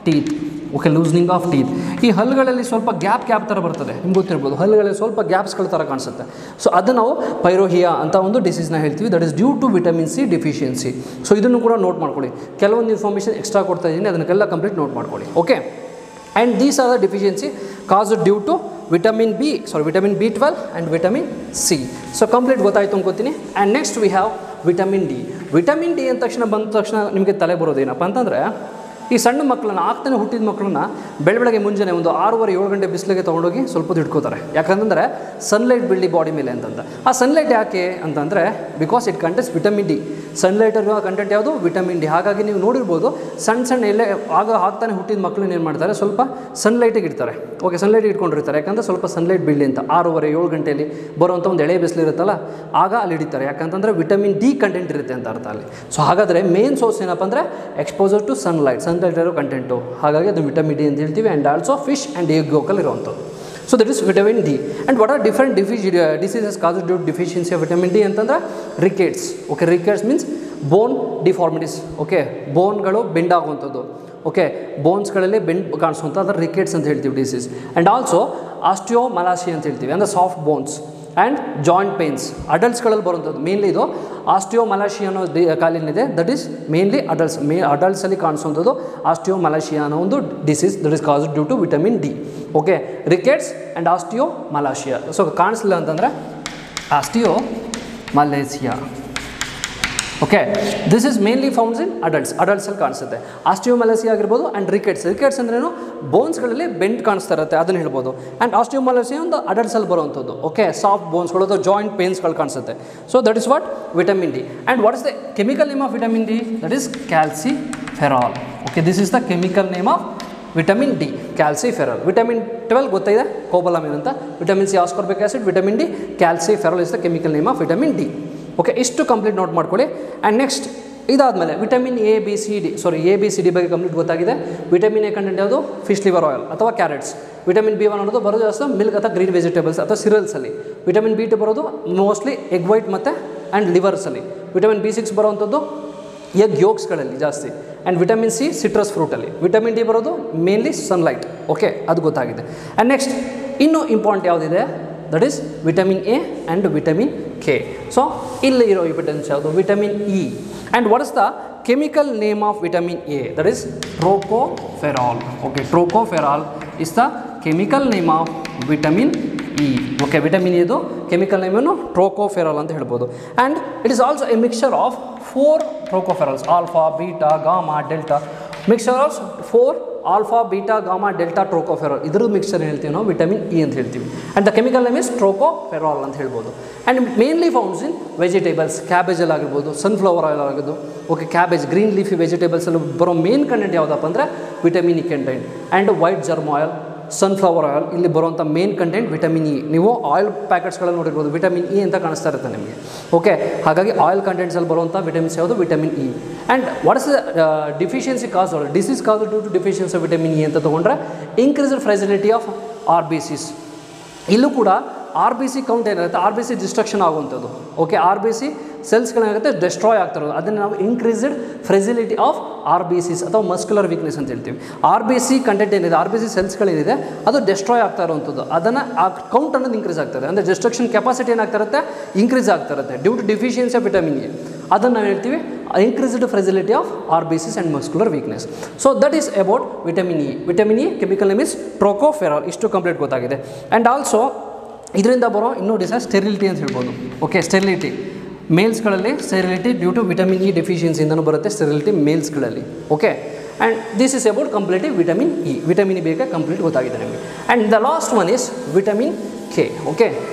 teeth. Okay, loosening of teeth. ಈ ಹಲ್ಲುಗಳಲ್ಲಿ ಸ್ವಲ್ಪ ಗ್ಯಾಪ್ ಥರ ಬರ್ತದೆ, ನಿಮ್ಗೆ ಗೊತ್ತಿರ್ಬೋದು. ಹಲ್ಲುಗಳಲ್ಲಿ ಸ್ವಲ್ಪ ಗ್ಯಾಪ್ಸ್ಗಳ ಥರ ಕಾಣಿಸುತ್ತೆ. ಸೊ ಅದು ನಾವು ಪೈರೋಹಿಯಾ ಅಂತ ಒಂದು ಡಿಸೀಸ್ನ ಹೇಳ್ತೀವಿ. That is due to vitamin C deficiency. So ಇದನ್ನು ಕೂಡ ನೋಟ್ ಮಾಡ್ಕೊಳ್ಳಿ. ಕೆಲವೊಂದು ಇನ್ಫಾರ್ಮೇಷನ್ ಎಕ್ಸ್ಟ್ರಾ ಕೊಡ್ತಾ ಇದ್ದೀನಿ, ಅದನ್ನೆಲ್ಲ ಕಂಪ್ಲೀಟ್ ನೋಟ್ ಮಾಡ್ಕೊಳ್ಳಿ. Okay, and these are the deficiency caused due to vitamin B12 and vitamin C. So complete ಗೊತ್ತಾಯಿತು ಅನ್ಕೋತೀನಿ. And next we have vitamin D. Vitamin D ಅಂದ ತಕ್ಷಣ ನಿಮಗೆ ತಲೆ ಬರೋದೇನಪ್ಪ ಅಂತಂದರೆ ಈ ಸಣ್ಣ ಮಕ್ಕಳನ್ನ ಆಗ್ತಾನೆ ಹುಟ್ಟಿದ ಮಕ್ಕಳನ್ನ ಬೆಳಗ್ಗೆ ಮುಂಜಾನೆ ಒಂದು 6:30-7 ಗಂಟೆ ಬಿಸಿಲಿಗೆ ತೊಗೊಂಡೋಗಿ ಸ್ವಲ್ಪ ಹೊತ್ತು ಇಟ್ಕೋತಾರೆ. ಯಾಕಂತಂದರೆ ಸನ್ಲೈಟ್ ಬೀಳಿ ಬಾಡಿ ಮೇಲೆ ಅಂತಂದ. ಆ ಸನ್ಲೈಟ್ ಯಾಕೆ ಅಂತಂದರೆ because it contents vitamin D. ಸನ್ಲೈಟಲ್ಲಿರುವ ಕಂಟೆಂಟ್ ಯಾವುದು? Vitamin D. ಹಾಗಾಗಿ ನೀವು ನೋಡಿರ್ಬೋದು ಸಣ್ಣ ಎಲ್ಲೇ ಆಗ್ತಾನೆ ಹುಟ್ಟಿದ ಮಕ್ಕಳನ್ನ ಏನು ಮಾಡ್ತಾರೆ, ಸ್ವಲ್ಪ ಸನ್ಲೈಟಿಗೆ ಇಡ್ತಾರೆ. ಓಕೆ, ಸನ್ಲೈಟಿಗೆ ಇಟ್ಕೊಂಡಿರ್ತಾರೆ. ಯಾಕಂದರೆ ಸ್ವಲ್ಪ ಸನ್ಲೈಟ್ ಬೀಳಿ ಅಂತ 6:30-7 ಗಂಟೆಯಲ್ಲಿ ಬರುವಂಥ ಒಂದು ಎಳೆ ಬಿಸಿಲು ಇರುತ್ತಲ್ಲ, ಆಗ ಅಲ್ಲಿ ಹಿಡಿತಾರೆ. ಯಾಕಂತಂದರೆ ವಿಟಮಿನ್ ಡಿ ಕಂಟೆಂಟ್ ಇರುತ್ತೆ ಅಂತ ಅರ್ಥ ಅಲ್ಲಿ. ಸೊ ಹಾಗಾದರೆ ಮೇನ್ ಸೋರ್ಸ್ ಏನಪ್ಪ ಅಂದರೆ ಎಕ್ಸ್ಪೋಸರ್ ಟು ಸನ್ಲೈಟ್ ಇರೋ ಕಂಟೆಂಟು. ಹಾಗಾಗಿ ಅದು ವಿಟಮಿನ್ ಡಿ ಅಂತ ಹೇಳ್ತೀವಿ. And also fish and egg ಯೊಕಲ್ಲಿ ಇರುವಂಥದ್ದು. So that is vitamin D. And what are different diseases cause due deficiency of vitamin D ಅಂತಂದರೆ rickets. Okay, rickets means bone deformities. Okay, ಬೋನ್ಗಳು ಬೆಂಡ್ ಆಗುವಂಥದ್ದು. ಓಕೆ, ಬೋನ್ಸ್ಗಳಲ್ಲಿ ಬೆಂಡ್ ಕಾಣಿಸುವಂಥ ಅದರ ರಿಕೆಟ್ಸ್ ಅಂತ ಹೇಳ್ತೀವಿ ಡಿಸೀಸ್. ಆ್ಯಂಡ್ ಆಲ್ಸೋ ಆಸ್ಟಿಯೋಮಲಾಸಿಯಾ ಅಂತ ಹೇಳ್ತೀವಿ, ಅಂದರೆ soft bones and joint pains. ಅಡಲ್ಟ್ಸ್ಗಳಲ್ಲಿ ಬರುವಂಥದ್ದು ಮೇನ್ಲಿ ಇದು ಆಸ್ಟಿಯೋಮಲಾಸಿಯಾ ಅನ್ನೋ ಕಾಲಿನಿದೆ. ದಟ್ ಈಸ್ ಮೇನ್ಲಿ ಅಡಲ್ಟ್ಸಲ್ಲಿ ಕಾಣಿಸುವಂಥದ್ದು ಆಸ್ಟಿಯೋಮಲಾಸಿಯಾ ಅನ್ನೋ ಒಂದು disease. That is caused due to vitamin D. Okay, rickets and osteomalacia. So ಕಾಣಿಸಲಿಲ್ಲ ಅಂತಂದರೆ osteomalacia. Okay, this is mainly founds in ಅಡಲ್ಟ್ಸಲ್ಲಿ ಕಾಣಿಸುತ್ತೆ. ಆಸ್ಟಿಯೋಮಲೇಸಿಯಾ ಆಗಿರ್ಬೋದು. ಆ್ಯಂಡ್ ರಿಕೆಟ್ಸ್ ಅಂದ್ರೇನು? ಬೋನ್ಸ್ಗಳಲ್ಲಿ ಬೆಂಡ್ ಕಾಣಿಸ್ತಾ ಇರುತ್ತೆ, ಅದನ್ನು ಹೇಳ್ಬೋದು. ಆ್ಯಂಡ್ ಆಸ್ಟಿಯೋಮಲೇಸಿಯಾ ಒಂದು ಅಡಲ್ಟ್ಸಲ್ಲಿ ಬರುವಂಥದ್ದು. ಓಕೆ, ಸಾಫ್ಟ್ ಬೋನ್ಸ್ಗಳು ಅಥವಾ ಜಾಯಿಂಟ್ ಪೇನ್ಸ್ಗಳು ಕಾಣಿಸುತ್ತೆ. So that is what vitamin D. And what is the chemical name of vitamin D? That is calciferol. Okay, this is the chemical name of vitamin D, calciferol. Vitamin 12 ಗೊತ್ತಾಯಿದೆ, ಕೋಬಾಲಮಿನ್ ಅಂತ. Vitamin C ascorbic acid, vitamin D, calciferol is the chemical name of vitamin D. Okay, ಇಷ್ಟು ಕಂಪ್ಲೀಟ್ ನೋಟ್ ಮಾಡ್ಕೊಳ್ಳಿ. ಆ್ಯಂಡ್ ನೆಕ್ಸ್ಟ್ ಇದಾದಮೇಲೆ vitamin A B C D ಬಗ್ಗೆ ಕಂಪ್ಲೀಟ್ ಗೊತ್ತಾಗಿದೆ. ವಿಟಮಿನ್ ಎ ಕಂಟೆಂಟ್ ಯಾವುದು? ಫಿಶ್ ಲಿವರ್ ಆಯಿಲ್ ಅಥವಾ ಕ್ಯಾರೆಟ್ಸ್. ವಿಟಮಿನ್ B1 ಅನ್ನೋದು ಬರೋದು ಜಾಸ್ತಿ ಮಿಲ್ಕ್ ಅಥವಾ ಗ್ರೀನ್ ವೆಜಿಟೇಬಲ್ಸ್ ಅಥವಾ ಸಿರಲ್ಸಲ್ಲಿ. ವಿಟಮಿನ್ B2 ಬರೋದು ಮೋಸ್ಟ್ಲಿ ಎಗ್ ವೈಟ್ ಮತ್ತು ಆ್ಯಂಡ್ ಲಿವರ್ಸಲ್ಲಿ. ವಿಟಮಿನ್ B6 ಬರುವಂಥದ್ದು ಎಗ್ ಯೋಕ್ಸ್ಗಳಲ್ಲಿ ಜಾಸ್ತಿ. ಆ್ಯಂಡ್ ವಿಟಮಿನ್ ಸಿ ಸಿಟ್ರಸ್ ಫ್ರೂಟಲ್ಲಿ. ವಿಟಮಿನ್ ಡಿ ಬರೋದು ಮೇನ್ಲಿ ಸನ್ಲೈಟ್. ಓಕೆ, ಅದು ಗೊತ್ತಾಗಿದೆ. ಆ್ಯಂಡ್ ನೆಕ್ಸ್ಟ್ ಇನ್ನೂ ಇಂಪಾರ್ಟೆಂಟ್ ಯಾವುದಿದೆ? That is vitamin A and vitamin K. So ಇಲ್ಲಿ ಇರೋ ವಿಟಮಿನ್ಸ್ ಯಾವುದು? Vitamin E. And what is the chemical name of vitamin A? That is tocopherol. Okay, tocopherol is the chemical name of vitamin E. Okay, vitamin ಇದು ಕೆಮಿಕಲ್ ನೇಮನ್ನು ಟ್ರೋಕೋಫೆರಾಲ್ ಅಂತ ಹೇಳ್ಬೋದು. And it is also a mixture of 4 tocopherols: alpha, beta, gamma, delta. Mixture of 4 alpha, beta, gamma, delta, tocopherol. ಇದ್ರದ್ದು ಮಿಕ್ಸ್ಚರ್ ಹೇಳ್ತೀವಿ ನಾವು ವಿಟಮಿನ್ ಇ ಅಂತ ಹೇಳ್ತೀವಿ. And the chemical name is tocopherol ಅಂತ ಹೇಳ್ಬೋದು. And mainly founds in vegetables. ಕ್ಯಾಬೇಜಲ್ಲಿ ಆಗಿರ್ಬೋದು, ಸನ್ಫ್ಲವರ್ ಆಯಿಲ್ ಆಗಿರ್ಬೋದು. ಓಕೆ, ಕ್ಯಾಬೇಜ್, ಗ್ರೀನ್ ಲೀಫಿ ವೆಜಿಟೇಬಲ್ಸಲ್ಲಿ ಬರೋ ಮೇನ್ ಕಂಟೆಂಟ್ ಯಾವುದಪ್ಪ ಅಂದರೆ vitamin E content. And white germ oil, sunflower oil, ಇಲ್ಲಿ ಬರುವಂಥ ಮೇನ್ ಕಂಟೆಂಟ್ ವಿಟಮಿನ್ ಇ. ನೀವು ಆಯಿಲ್ ಪ್ಯಾಕೆಟ್ಸ್ಗಳಲ್ಲಿ ನೋಡಿರ್ಬೋದು, ವಿಟಮಿನ್ ಇ ಅಂತ ಕಾಣಿಸ್ತಾ ಇರುತ್ತೆ ನಿಮಗೆ. ಓಕೆ, ಹಾಗಾಗಿ ಆಯಿಲ್ ಕಂಟೆಂಟ್ಸಲ್ಲಿ ಬರುವಂಥ ವಿಟಮಿನ್ಸ್ ಯಾವುದು? Vitamin E. And what is the deficiency cause disease cause due to deficiency of vitamin E ಅಂತ ತೊಗೊಂಡ್ರೆ ಇನ್ಕ್ರೀಸ್ಡ್ ಫ್ರೆಜಿಲಿಟಿ ಆಫ್ RBCs. ಇಲ್ಲೂ ಕೂಡ RBC ಕೌಂಟ್ ಏನಿರುತ್ತೆ, RBC ಡಿಸ್ಟ್ರಕ್ಷನ್ ಆಗುವಂಥದ್ದು. ಓಕೆ, RBC ಸೆಲ್ಸ್ಗಳೇನಾಗುತ್ತೆ ಡೆಸ್ಟ್ರಾಯ್ ಆಗ್ತಿರೋದು. ಅದನ್ನು ನಾವು ಇನ್ಕ್ರೀಸ್ಡ್ ಫ್ರೆಜಿಲಿಟಿ ಆಫ್ RBCs ಅಥವಾ ಮಸ್ಕ್ಯುಲರ್ ವೀಕ್ನೆಸ್ ಅಂತ ಹೇಳ್ತೀವಿ. RBC ಕಂಟೆಂಟ್ ಏನಿದೆ, RBC ಸೆಲ್ಸ್ಗಳೇನಿದೆ ಅದು ಡೆಸ್ಟ್ರಾಯ್ ಆಗ್ತಾ ಇರುವಂಥದ್ದು. ಅದನ್ನು ಆ ಕೌಂಟ್ ಅನ್ನೋದು ಇನ್ಕ್ರೀಸ್ ಆಗ್ತದೆ. ಅಂದರೆ ಡಿಸ್ಟ್ರಕ್ಷನ್ ಕೆಪಾಸಿಟಿ ಏನಾಗ್ತಾ ಇರುತ್ತೆ, ಇನ್ಕ್ರೀಸ್ ಆಗ್ತಾ ಇರುತ್ತೆ due to deficiency of vitamin E. ಅದನ್ನು ನಾವು ಹೇಳ್ತೀವಿ increased fragility of RBCs and muscular weakness. So that is about vitamin E. Vitamin E chemical name is tocopherol. ಇಷ್ಟು ಕಂಪ್ಲೀಟ್ ಗೊತ್ತಾಗಿದೆ. ಆ್ಯಂಡ್ ಆಲ್ಸೋ ಇದರಿಂದ ಬರೋ ಇನ್ನೂ ಡಿಸೀಸ್ ಸ್ಟೆರಿಲಿಟಿ ಅಂತ ಹೇಳ್ಬೋದು. ಓಕೆ, ಸ್ಟೆರಿಲಿಟಿ ಮೇಲ್ಸ್ಗಳಲ್ಲಿ sterility due to vitamin E ಡೆಫಿಷಿಯನ್ಸಿಯಿಂದನೂ ಬರುತ್ತೆ ಸ್ಟೆರಿಲಿಟಿ ಮೇಲ್ಸ್ಗಳಲ್ಲಿ. Okay, and this is about completely vitamin E. Vitamin E ಬೇಗ ಕಂಪ್ಲೀಟ್ ಗೊತ್ತಾಗಿದೆ ನಿಮಗೆ. And the last one is vitamin K. Okay,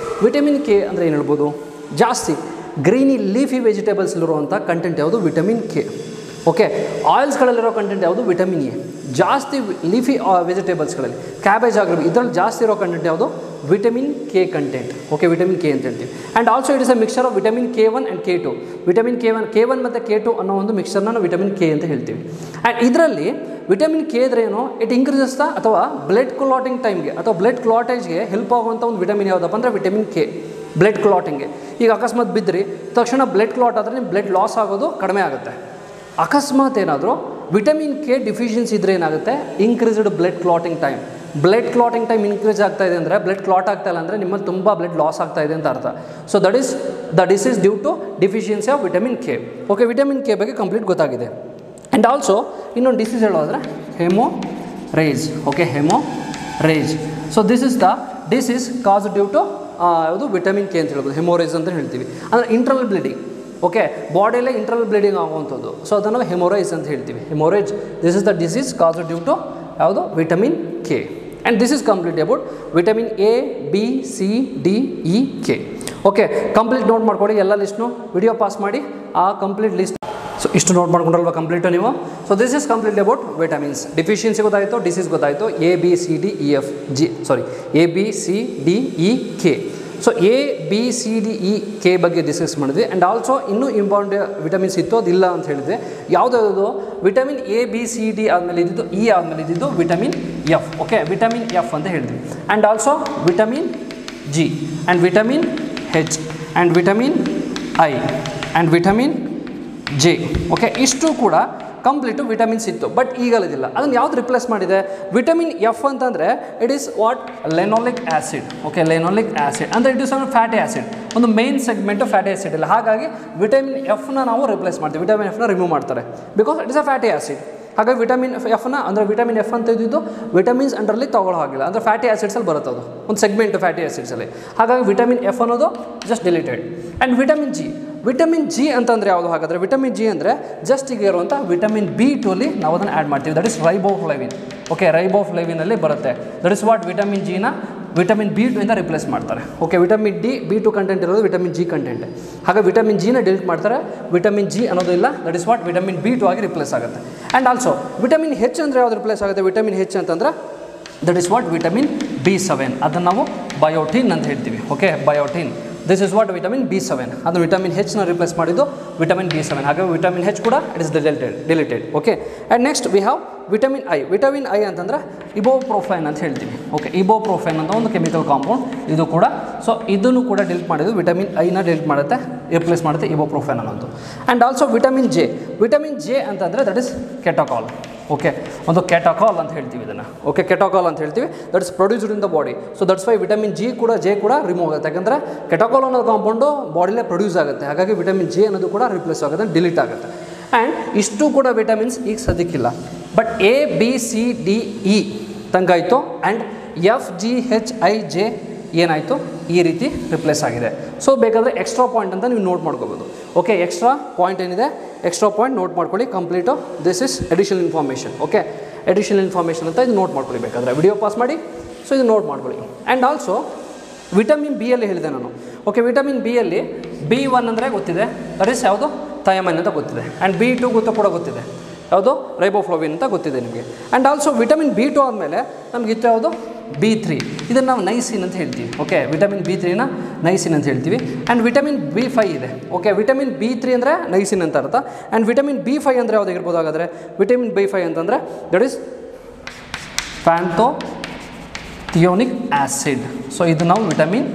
vitamin K ಅಂದರೆ ಏನು ಹೇಳ್ಬೋದು? ಜಾಸ್ತಿ ಗ್ರೀನಿ ಲೀಫಿ ವೆಜಿಟೇಬಲ್ಸ್ಲಿರುವಂಥ ಕಂಟೆಂಟ್ ಯಾವುದು? Vitamin K. ಓಕೆ, ಆಯಿಲ್ಸ್ಗಳಲ್ಲಿರೋ ಕಂಟೆಂಟ್ ಯಾವುದು? Vitamin A. ಜಾಸ್ತಿ ಲೀಫಿ ವೆಜಿಟೇಬಲ್ಸ್ಗಳಲ್ಲಿ ಕ್ಯಾಬೇಜ್ ಆಗಿರ್ಬೋದು, ಇದರಲ್ಲಿ ಜಾಸ್ತಿ ಇರೋ ಕಂಟೆಂಟ್ ಯಾವುದು? Vitamin K content. Okay, vitamin K ಅಂತ ಹೇಳ್ತೀವಿ. And also it is a mixture of vitamin K1 and K2. Vitamin K1 ಮತ್ತು K2 ಅನ್ನೋ ಒಂದು ಮಿಕ್ಸ್ಚರ್ನ ನಾವು ವಿಟಮಿನ್ ಕೆ ಅಂತ ಹೇಳ್ತೀವಿ. ಆ್ಯಂಡ್ ಇದರಲ್ಲಿ ವಿಟಮಿನ್ ಕೆ ಅಂದರೆ ಏನು? ಇಟ್ ಇನ್ಕ್ರೀಸಸ್ ದ ಅಥವಾ ಬ್ಲಡ್ ಕ್ಲಾಟಿಂಗ್ ಟೈಮ್ಗೆ ಅಥವಾ ಬ್ಲಡ್ ಕ್ಲಾಟೇಜ್ಗೆ ಹೆಲ್ಪ್ ಆಗುವಂಥ ಒಂದು ವಿಟಮಿನ್ ಯಾವುದಪ್ಪ ಅಂದರೆ ವಿಟಮಿನ್ ಕೆ. ಬ್ಲಡ್ ಕ್ಲಾಟಿಂಗ್ಗೆ ಈಗ ಅಕಸ್ಮಾತ್ ಬಿದ್ದರೆ ತಕ್ಷಣ ಬ್ಲಡ್ ಕ್ಲಾಟ್ ಆದರೆ ನಿಮ್ಮ ಬ್ಲಡ್ ಲಾಸ್ ಆಗೋದು ಕಡಿಮೆ ಆಗುತ್ತೆ. ಅಕಸ್ಮಾತ್ ಏನಾದರೂ ವಿಟಮಿನ್ ಕೆ ಡಿಫಿಷಿಯನ್ಸಿ ಇದ್ದರೆ ಏನಾಗುತ್ತೆ? Increased blood clotting time. Blood clotting time increase ಆಗ್ತಾ ಇದೆ ಅಂದರೆ ಬ್ಲಡ್ ಕ್ಲಾಟ್ ಆಗ್ತಾ ಇಲ್ಲ ಅಂದರೆ ನಿಮ್ಮಲ್ಲಿ ತುಂಬ ಬ್ಲಡ್ ಲಾಸ್ ಆಗ್ತಾ ಇದೆ ಅಂತ ಅರ್ಥ. So that is the disease due to deficiency of vitamin K. Okay, vitamin K ಬಗ್ಗೆ ಕಂಪ್ಲೀಟ್ ಗೊತ್ತಾಗಿದೆ. ಆ್ಯಂಡ್ ಆಲ್ಸೋ ಇನ್ನೊಂದು ಡಿಸೀಸ್ ಹೇಳೋದ್ರೆ haemorrhage. Okay, haemorrhage. So this is the disease cause due to ಯಾವುದು? ವಿಟಮಿನ್ ಕೆ ಅಂತ ಹೇಳ್ಬೋದು. ಹೆಮೋರೇಜ್ ಅಂತ ಹೇಳ್ತೀವಿ. ಅಂದರೆ ಇಂಟರ್ನಲ್ ಬ್ಲೀಡಿಂಗ್. ಓಕೆ ಬಾಡಿಯಲ್ಲೇ ಇಂಟರ್ನಲ್ ಬ್ಲೀಡಿಂಗ್ ಆಗುವಂಥದ್ದು. ಸೊ ಅದನ್ನು ನಾವು ಹೆಮೊರೈಜ್ ಅಂತ ಹೇಳ್ತೀವಿ. Haemorrhage, this is the disease caused due to ಯಾವುದು vitamin K. And this is complete about vitamin A B C D E K. Okay complete note ಮಾಡ್ಕೊಳ್ಳಿ ಎಲ್ಲ ಲಿಸ್ಟ್ನು, ವಿಡಿಯೋ ಪಾಸ್ ಮಾಡಿ ಆ ಕಂಪ್ಲೀಟ್ ಲಿಸ್ಟ್. ಸೊ ಇಷ್ಟು ನೋಟ್ ಮಾಡ್ಕೊಂಡ್ರಲ್ವ ಕಂಪ್ಲೀಟು ನೀವು. So this is complete about vitamins. Deficiency ಗೊತ್ತಾಯಿತು, ಡಿಸೀಸ್ ಗೊತ್ತಾಯಿತು, A B C D E F G A B C D E K. So A B C D E K ಬಗ್ಗೆ ಡಿಸ್ಕಸ್ ಮಾಡಿದ್ವಿ. ಆ್ಯಂಡ್ ಆಲ್ಸೋ ಇನ್ನೂ ಇಂಪಾರ್ಟೆಂಟ್ ವಿಟಮಿನ್ಸ್ ಇತ್ತು, ಅದಿಲ್ಲ ಅಂತ ಹೇಳಿದ್ವಿ. ಯಾವುದಾದ್ರು vitamin A B C D ಆದಮೇಲೆ ಇದ್ದಿದ್ದು ಇ ಆದಮೇಲೆ ಇದ್ದಿದ್ದು vitamin F. Okay vitamin F ಅಂತ ಹೇಳಿದ್ವಿ. And also vitamin G and vitamin H and vitamin I and vitamin J. Okay ಇಷ್ಟು ಕೂಡ ಕಂಪ್ಲೀಟು ವಿಟಮಿನ್ಸ್ ಇತ್ತು. ಬಟ್ ಈಗಲದಿಲ್ಲ. ಅದನ್ನು ಯಾವ್ದು ರಿಪ್ಲೇಸ್ ಮಾಡಿದೆ? ವಿಟಮಿನ್ ಎಫ್ ಅಂತಂದರೆ it is what linoleic acid. Okay linoleic acid ಅಂದರೆ ಇಟ್ ಇಸ್ ಫ್ಯಾಟಿ ಆ್ಯಸಿಡ್, ಒಂದು ಮೇನ್ ಸೆಗ್ಮೆಂಟು ಫ್ಯಾಟಿ ಆ್ಯಸಿಡ್ ಇಲ್ಲ. ಹಾಗಾಗಿ ವಿಟಮಿನ್ ಎಫ್ನ ನಾವು ರಿಪ್ಲೇಸ್ ಮಾಡ್ತೀವಿ, ವಿಟಮಿನ್ ಎಫ್ನ ರಿಮೂವ್ ಮಾಡ್ತಾರೆ because it is a fatty acid. ಹಾಗಾಗಿ ವಿಟಮಿನ್ ಎಫ್ನ ಅಂದರೆ ವಿಟಮಿನ್ ಎಫ್ ಅಂತ ಇದ್ದಿದ್ದು ವಿಟಮಿನ್ಸ್ ಅಂಡರಲ್ಲಿ ತೊಗೊಳ್ಳೋ ಹಾಗಿಲ್ಲ, ಅಂದರೆ ಫ್ಯಾಟಿ ಆ್ಯಸಿಡ್ಸಲ್ಲಿ ಬರುತ್ತೆ, ಅದು ಒಂದು ಸೆಗ್ಮೆಂಟ್ ಫ್ಯಾಟಿ ಆ್ಯಸಿಡ್ಸಲ್ಲಿ. ಹಾಗಾಗಿ ವಿಟಮಿನ್ ಎಫ್ ಅನ್ನೋದು just deleted. And vitamin G ಅಂತಂದರೆ ಯಾವುದು? ಹಾಗಾದರೆ ವಿಟಮಿನ್ ಜಿ ಅಂದರೆ ಜಸ್ಟ್ ಈಗ ಇರುವಂಥ ವಿಟಮಿನ್ B2 ಅಲ್ಲಿ ನಾವು ಅದನ್ನು ಆ್ಯಡ್ ಮಾಡ್ತೀವಿ. That is riboflavin. ಓಕೆ ರೈಬೋಫ್ಲೇವಿನಲ್ಲಿ ಬರುತ್ತೆ. That is what vitamin Jina vitamin B2 ಇಂದ ರಿಪ್ಲೇಸ್ ಮಾಡ್ತಾರೆ. Okay vitamin D B2 content ಇರೋದು ವಿಟಮಿನ್ ಜಿ ಕಂಟೆಂಟ್. ಹಾಗೆ ವಿಟಮಿನ್ ಜಿನ ಡಿಲೀಟ್ ಮಾಡ್ತಾರೆ, ವಿಟಮಿನ್ ಜಿ ಅನ್ನೋದು ಇಲ್ಲ. That is what vitamin B2 ಆಗಿ ರಿಪ್ಲೇಸ್ ಆಗುತ್ತೆ. ಆ್ಯಂಡ್ ಆಲ್ಸೋ ವಿಟಮಿನ್ ಹೆಚ್ ಅಂದರೆ ಯಾವುದು ರಿಪ್ಲೇಸ್ ಆಗುತ್ತೆ? ವಿಟಮಿನ್ ಹೆಚ್ ಅಂತಂದರೆ that is what vitamin B7. ಅದನ್ನು ನಾವು ಬಯೋಟಿನ್ ಅಂತ ಹೇಳ್ತೀವಿ. Okay biotin, this is what vitamin B7. ಅದನ್ನು ವಿಟಮಿನ್ ಹೆಚ್ನ ರಿಪ್ಲೇಸ್ ಮಾಡಿದ್ದು ವಿಟಮಿನ್ B7. ಹಾಗಾಗಿ ವಿಟಮಿನ್ ಹೆಚ್ ಕೂಡ it is deleted. Okay and next we have vitamin I. Vitamin I ಅಂತಂದರೆ ಇಬೋಪ್ರೋಫೈನ್ ಅಂತ ಹೇಳ್ತೀವಿ. ಓಕೆ ಇಬೋಪ್ರೋಫೈನ್ ಅಂತ ಒಂದು ಕೆಮಿಕಲ್ ಕಾಂಪೌಂಡ್ ಇದು ಕೂಡ. ಸೊ ಇದನ್ನು ಕೂಡ ಡಿಲೀಟ್ ಮಾಡಿದ್ದು ವಿಟಮಿನ್ ಐನ ಡಿಲೀಟ್ ಮಾಡುತ್ತೆ, ರಿಪ್ಲೇಸ್ ಮಾಡುತ್ತೆ ಇಬೋಪ್ರೋಫೈನ್ ಅನ್ನೋದು. ಆ್ಯಂಡ್ ಆಲ್ಸೋ ವಿಟಮಿನ್ ಜೆ ಅಂತಂದರೆ ದಟ್ ಇಸ್ ಕೆಟೋಕಾಲ್. ಓಕೆ ಒಂದು ಕೆಟೋಕಾಲ್ ಅಂತ ಹೇಳ್ತೀವಿ ಇದನ್ನು. ಓಕೆ ಕೆಟೋಕಾಲ್ ಅಂತ ಹೇಳ್ತೀವಿ. That is produced in the body. So that's Y vitamin J ಕೂಡ ರಿಮೂವ್ ಆಗುತ್ತೆ. ಯಾಕಂದರೆ ಕೆಟೋಕಾಲ್ ಅನ್ನೋ ಕಾಂಪೌಂಡು ಬಾಡಿಲೇ ಪ್ರೊಡ್ಯೂಸ್ ಆಗುತ್ತೆ. ಹಾಗಾಗಿ ವಿಟಮಿನ್ ಜೆ ಅನ್ನೋದು ಕೂಡ ರಿಪ್ಲೇಸ್ ಆಗುತ್ತೆ, ಡಿಲೀಟ್ ಆಗುತ್ತೆ. ಆ್ಯಂಡ್ ಇಷ್ಟು ಕೂಡ ವಿಟಮಿನ್ಸ್ ಈಗ ಸದ್ಯಕ್ಕಿಲ್ಲ. But A B C D E ತಂಗಾಯಿತು. And F G H I J ಏನಾಯಿತು ಈ ರೀತಿ ರಿಪ್ಲೇಸ್ ಆಗಿದೆ. ಸೊ ಬೇಕಾದರೆ ಎಕ್ಸ್ಟ್ರಾ ಪಾಯಿಂಟ್ ಅಂತ ನೀವು ನೋಟ್ ಮಾಡ್ಕೋಬೋದು. ಓಕೆ ಎಕ್ಸ್ಟ್ರಾ ಪಾಯಿಂಟ್ ಏನಿದೆ, ಎಕ್ಸ್ಟ್ರಾ ಪಾಯಿಂಟ್ ನೋಟ್ ಮಾಡ್ಕೊಳ್ಳಿ complete. This is additional information. Okay additional information ಅಂತ ಇದು ನೋಟ್ ಮಾಡ್ಕೊಳ್ಳಿ, ಬೇಕಾದರೆ ವಿಡಿಯೋ ಪಾಸ್ ಮಾಡಿ. ಸೊ ಇದು ನೋಟ್ ಮಾಡ್ಕೊಳ್ಳಿ. ಆ್ಯಂಡ್ ಆಲ್ಸೋ ವಿಟಮಿನ್ ಬಿ ಅಲ್ಲಿ ಹೇಳಿದೆ ನಾನು. ಓಕೆ ವಿಟಮಿನ್ ಬಿ ಅಲ್ಲಿ B1 ಅಂದರೆ ಗೊತ್ತಿದೆ, ದಟ್ ಇಸ್ ಯಾವುದು ಥಯಮೈನ್ ಅಂತ ಗೊತ್ತಿದೆ. ಆ್ಯಂಡ್ B2 ಕೂಡ ಗೊತ್ತಿದೆ, ಯಾವುದು ರೈಬೋಫ್ಲೋವಿನ್ ಅಂತ ಗೊತ್ತಿದೆ ನಿಮಗೆ. ಆ್ಯಂಡ್ ಆಲ್ಸೋ ವಿಟಮಿನ್ B2 ಆದಮೇಲೆ ನಮಗಿತ್ತು ಯಾವುದು B3. ಇದನ್ನು ನಾವು ನೈಸಿನ್ ಅಂತ ಹೇಳ್ತೀವಿ. ಓಕೆ ವಿಟಮಿನ್ B3ನ ನೈಸಿನ್ ಅಂತ ಹೇಳ್ತೀವಿ. ಆ್ಯಂಡ್ ವಿಟಮಿನ್ B5 ಇದೆ. ಓಕೆ ವಿಟಮಿನ್ B3 ಅಂದರೆ ನೈಸಿನ್ ಅಂತ ಅರ್ಥ. ಆ್ಯಂಡ್ ವಿಟಮಿನ್ B5 ಅಂದರೆ ಯಾವುದಾಗಿರ್ಬೋದು? ಹಾಗಾದರೆ ವಿಟಮಿನ್ B5 ಅಂತಂದರೆ ದಟ್ ಇಸ್ ಪ್ಯಾಂಥೋಥಿಯೋನಿಕ್ ಆ್ಯಸಿಡ್. ಸೊ ಇದು ನಾವು ವಿಟಮಿನ್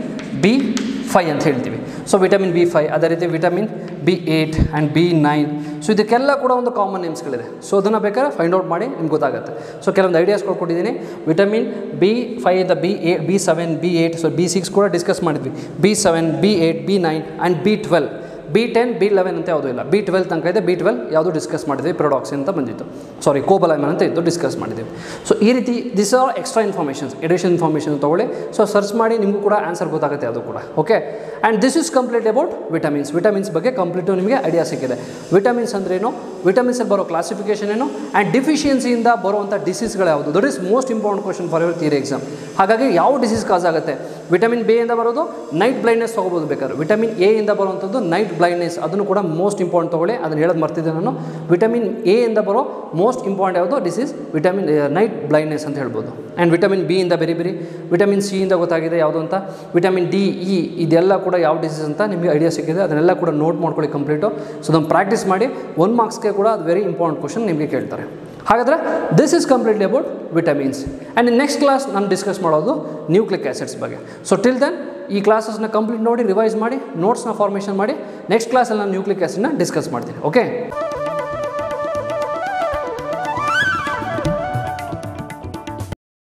B5 ಅಂತ ಹೇಳ್ತೀವಿ. ಸೊ ವಿಟಮಿನ್ B5, ಅದೇ ರೀತಿ vitamin B8 and B9. So ಇದಕ್ಕೆಲ್ಲ ಕೂಡ ಒಂದು ಕಾಮನ್ ನೇಮ್ಸ್ಗಳಿದೆ. ಸೊ ಅದನ್ನು ಬೇಕಾದ್ರೆ ಫೈಂಡ್ ಔಟ್ ಮಾಡಿ ನಿಮ್ಗೆ ಗೊತ್ತಾಗುತ್ತೆ. ಸೊ ಕೆಲವೊಂದು ಐಡಿಯಾಸ್ ಕೊಟ್ಟಿದ್ದೀನಿ. ವಿಟಮಿನ್ B5 ಇಂದ B7 B8, ಸೊ B6 ಕೂಡ ಡಿಸ್ಕಸ್ ಮಾಡಿದ್ವಿ. B7 B8 B9 and B12. B10 B11 ಅಂತ ಯಾವುದೂ ಇಲ್ಲ. B12 ತನಕ ಇದೆ. B12 ಯಾವುದು ಡಿಸ್ಕಸ್ ಮಾಡಿದ್ವಿ, ಪ್ರೋಡಾಕ್ಸಿನ್ ಅಂತ ಬಂದಿತ್ತು, ಸಾರಿ ಕೋಬಲೈಮನ್ ಅಂತ ಇತ್ತು, ಡಿಸ್ಕಸ್ ಮಾಡಿದ್ದೀವಿ. ಸೊ ಈ ರೀತಿ this are extra informations, addition information ತೊಗೊಳ್ಳಿ. ಸೊ ಸರ್ಚ್ ಮಾಡಿ ನಿಮಗೂ ಕೂಡ ಆನ್ಸರ್ ಗೊತ್ತಾಗುತ್ತೆ ಅದು ಕೂಡ. Okay and this is complete about vitamins ಬಗ್ಗೆ ಕಂಪ್ಲೀಟು ನಿಮಗೆ ಐಡಿಯಾ ಸಿಕ್ಕಿದೆ. ವಿಟಮಿನ್ಸ್ ಅಂದ್ರೇನು, ವಿಟಮಿನ್ಸಲ್ಲಿ ಬರೋ ಕ್ಲಾಸಿಫಿಕೇಷನ್ ಏನು, ಆ್ಯಂಡ್ ಡಿಫಿಷಿಯನ್ಸಿಯಿಂದ ಬರುವಂಥ ಡಿಸೀಸ್ಗಳು ಯಾವುದು? That is most important question for your theory exam. ಹಾಗಾಗಿ ಯಾವ ಡಿಸೀಸ್ ಕಾಸ್ ಆಗುತ್ತೆ? ವಿಟಮಿನ್ ಬಿ ಇಂದ ಬರೋದು ನೈಟ್ ಬ್ಲೈಂಡ್ನೆಸ್ ತೊಗೋಬೋದು ಬೇಕಾದ್ರೆ. ವಿಟಮಿನ್ ಎ ಇಂದ ಬರುವಂಥದ್ದು ನೈಟ್ ಬ್ಲೈಂಡ್ನೆಸ್, ಅದನ್ನು ಕೂಡ ಮೋಸ್ಟ್ ಇಂಪಾರ್ಟೆಂಟ್ ತೊಗೊಳ್ಳಿ. ಅದನ್ನು ಹೇಳೋದು ಮರ್ತಿದ್ದೆ ನಾನು. ವಿಟಮಿನ್ ಎ ಇಂದ ಬರೋ ಮೋಸ್ಟ್ ಇಂಪಾರ್ಟೆಂಟ್ ಯಾವುದು? ಡಿಸೀಸ್ ವಿಟಮಿನ್ ನೈಟ್ ಬ್ಲೈಂಡ್ನೆಸ್ ಅಂತ ಹೇಳ್ಬೋದು. ಆ್ಯಂಡ್ ವಿಟಮಿನ್ ಬಿ ಇಂದ ಬೇರೆ ವಿಟಮಿನ್ ಸಿ ಇಂದ ಗೊತ್ತಾಗಿದೆ ಯಾವುದು ಅಂತ. ವಿಟಮಿನ್ ಡಿ ಇ ಇದೆಲ್ಲ ಕೂಡ ಯಾವ ಡಿಸೀಸ್ ಅಂತ ನಿಮಗೆ ಐಡಿಯಾ ಸಿಕ್ಕಿದೆ. ಅದನ್ನೆಲ್ಲ ಕೂಡ ನೋಟ್ ಮಾಡ್ಕೊಳ್ಳಿ ಕಂಪ್ಲೀಟು. ಸೊ ಅದನ್ನು ಪ್ರಾಕ್ಟೀಸ್ ಮಾಡಿ. 1 ಮಾರ್ಕ್ಸ್ಗೆ ಕೂಡ ಅದು ವೆರಿ ಇಂಪಾರ್ಟೆಂಟ್ ಕ್ವಶನ್ ನಿಮಗೆ ಕೇಳ್ತಾರೆ. ಹಾಗಾದರೆ this is completely about vitamins. And next class ನಾನು ಡಿಸ್ಕಸ್ ಮಾಡೋದು ನ್ಯೂಕ್ಲಿಕ್ ಆ್ಯಸಿಡ್ಸ್ ಬಗ್ಗೆ. ಸೊ ಟಿಲ್ ದೆನ್ ಈ ಕ್ಲಾಸಸ್ನ ಕಂಪ್ಲೀಟ್ ನೋಡಿ, ರಿವೈಸ್ ಮಾಡಿ, ನೋಟ್ಸ್ನ ಫಾರ್ಮೇಷನ್ ಮಾಡಿ. ನೆಕ್ಸ್ಟ್ ಕ್ಲಾಸಲ್ಲಿ ನಾನು ನ್ಯೂಕ್ಲಿಕ್ ಆ್ಯಸಿಡ್ನ ಡಿಸ್ಕಸ್ ಮಾಡ್ತೀನಿ. ಓಕೆ.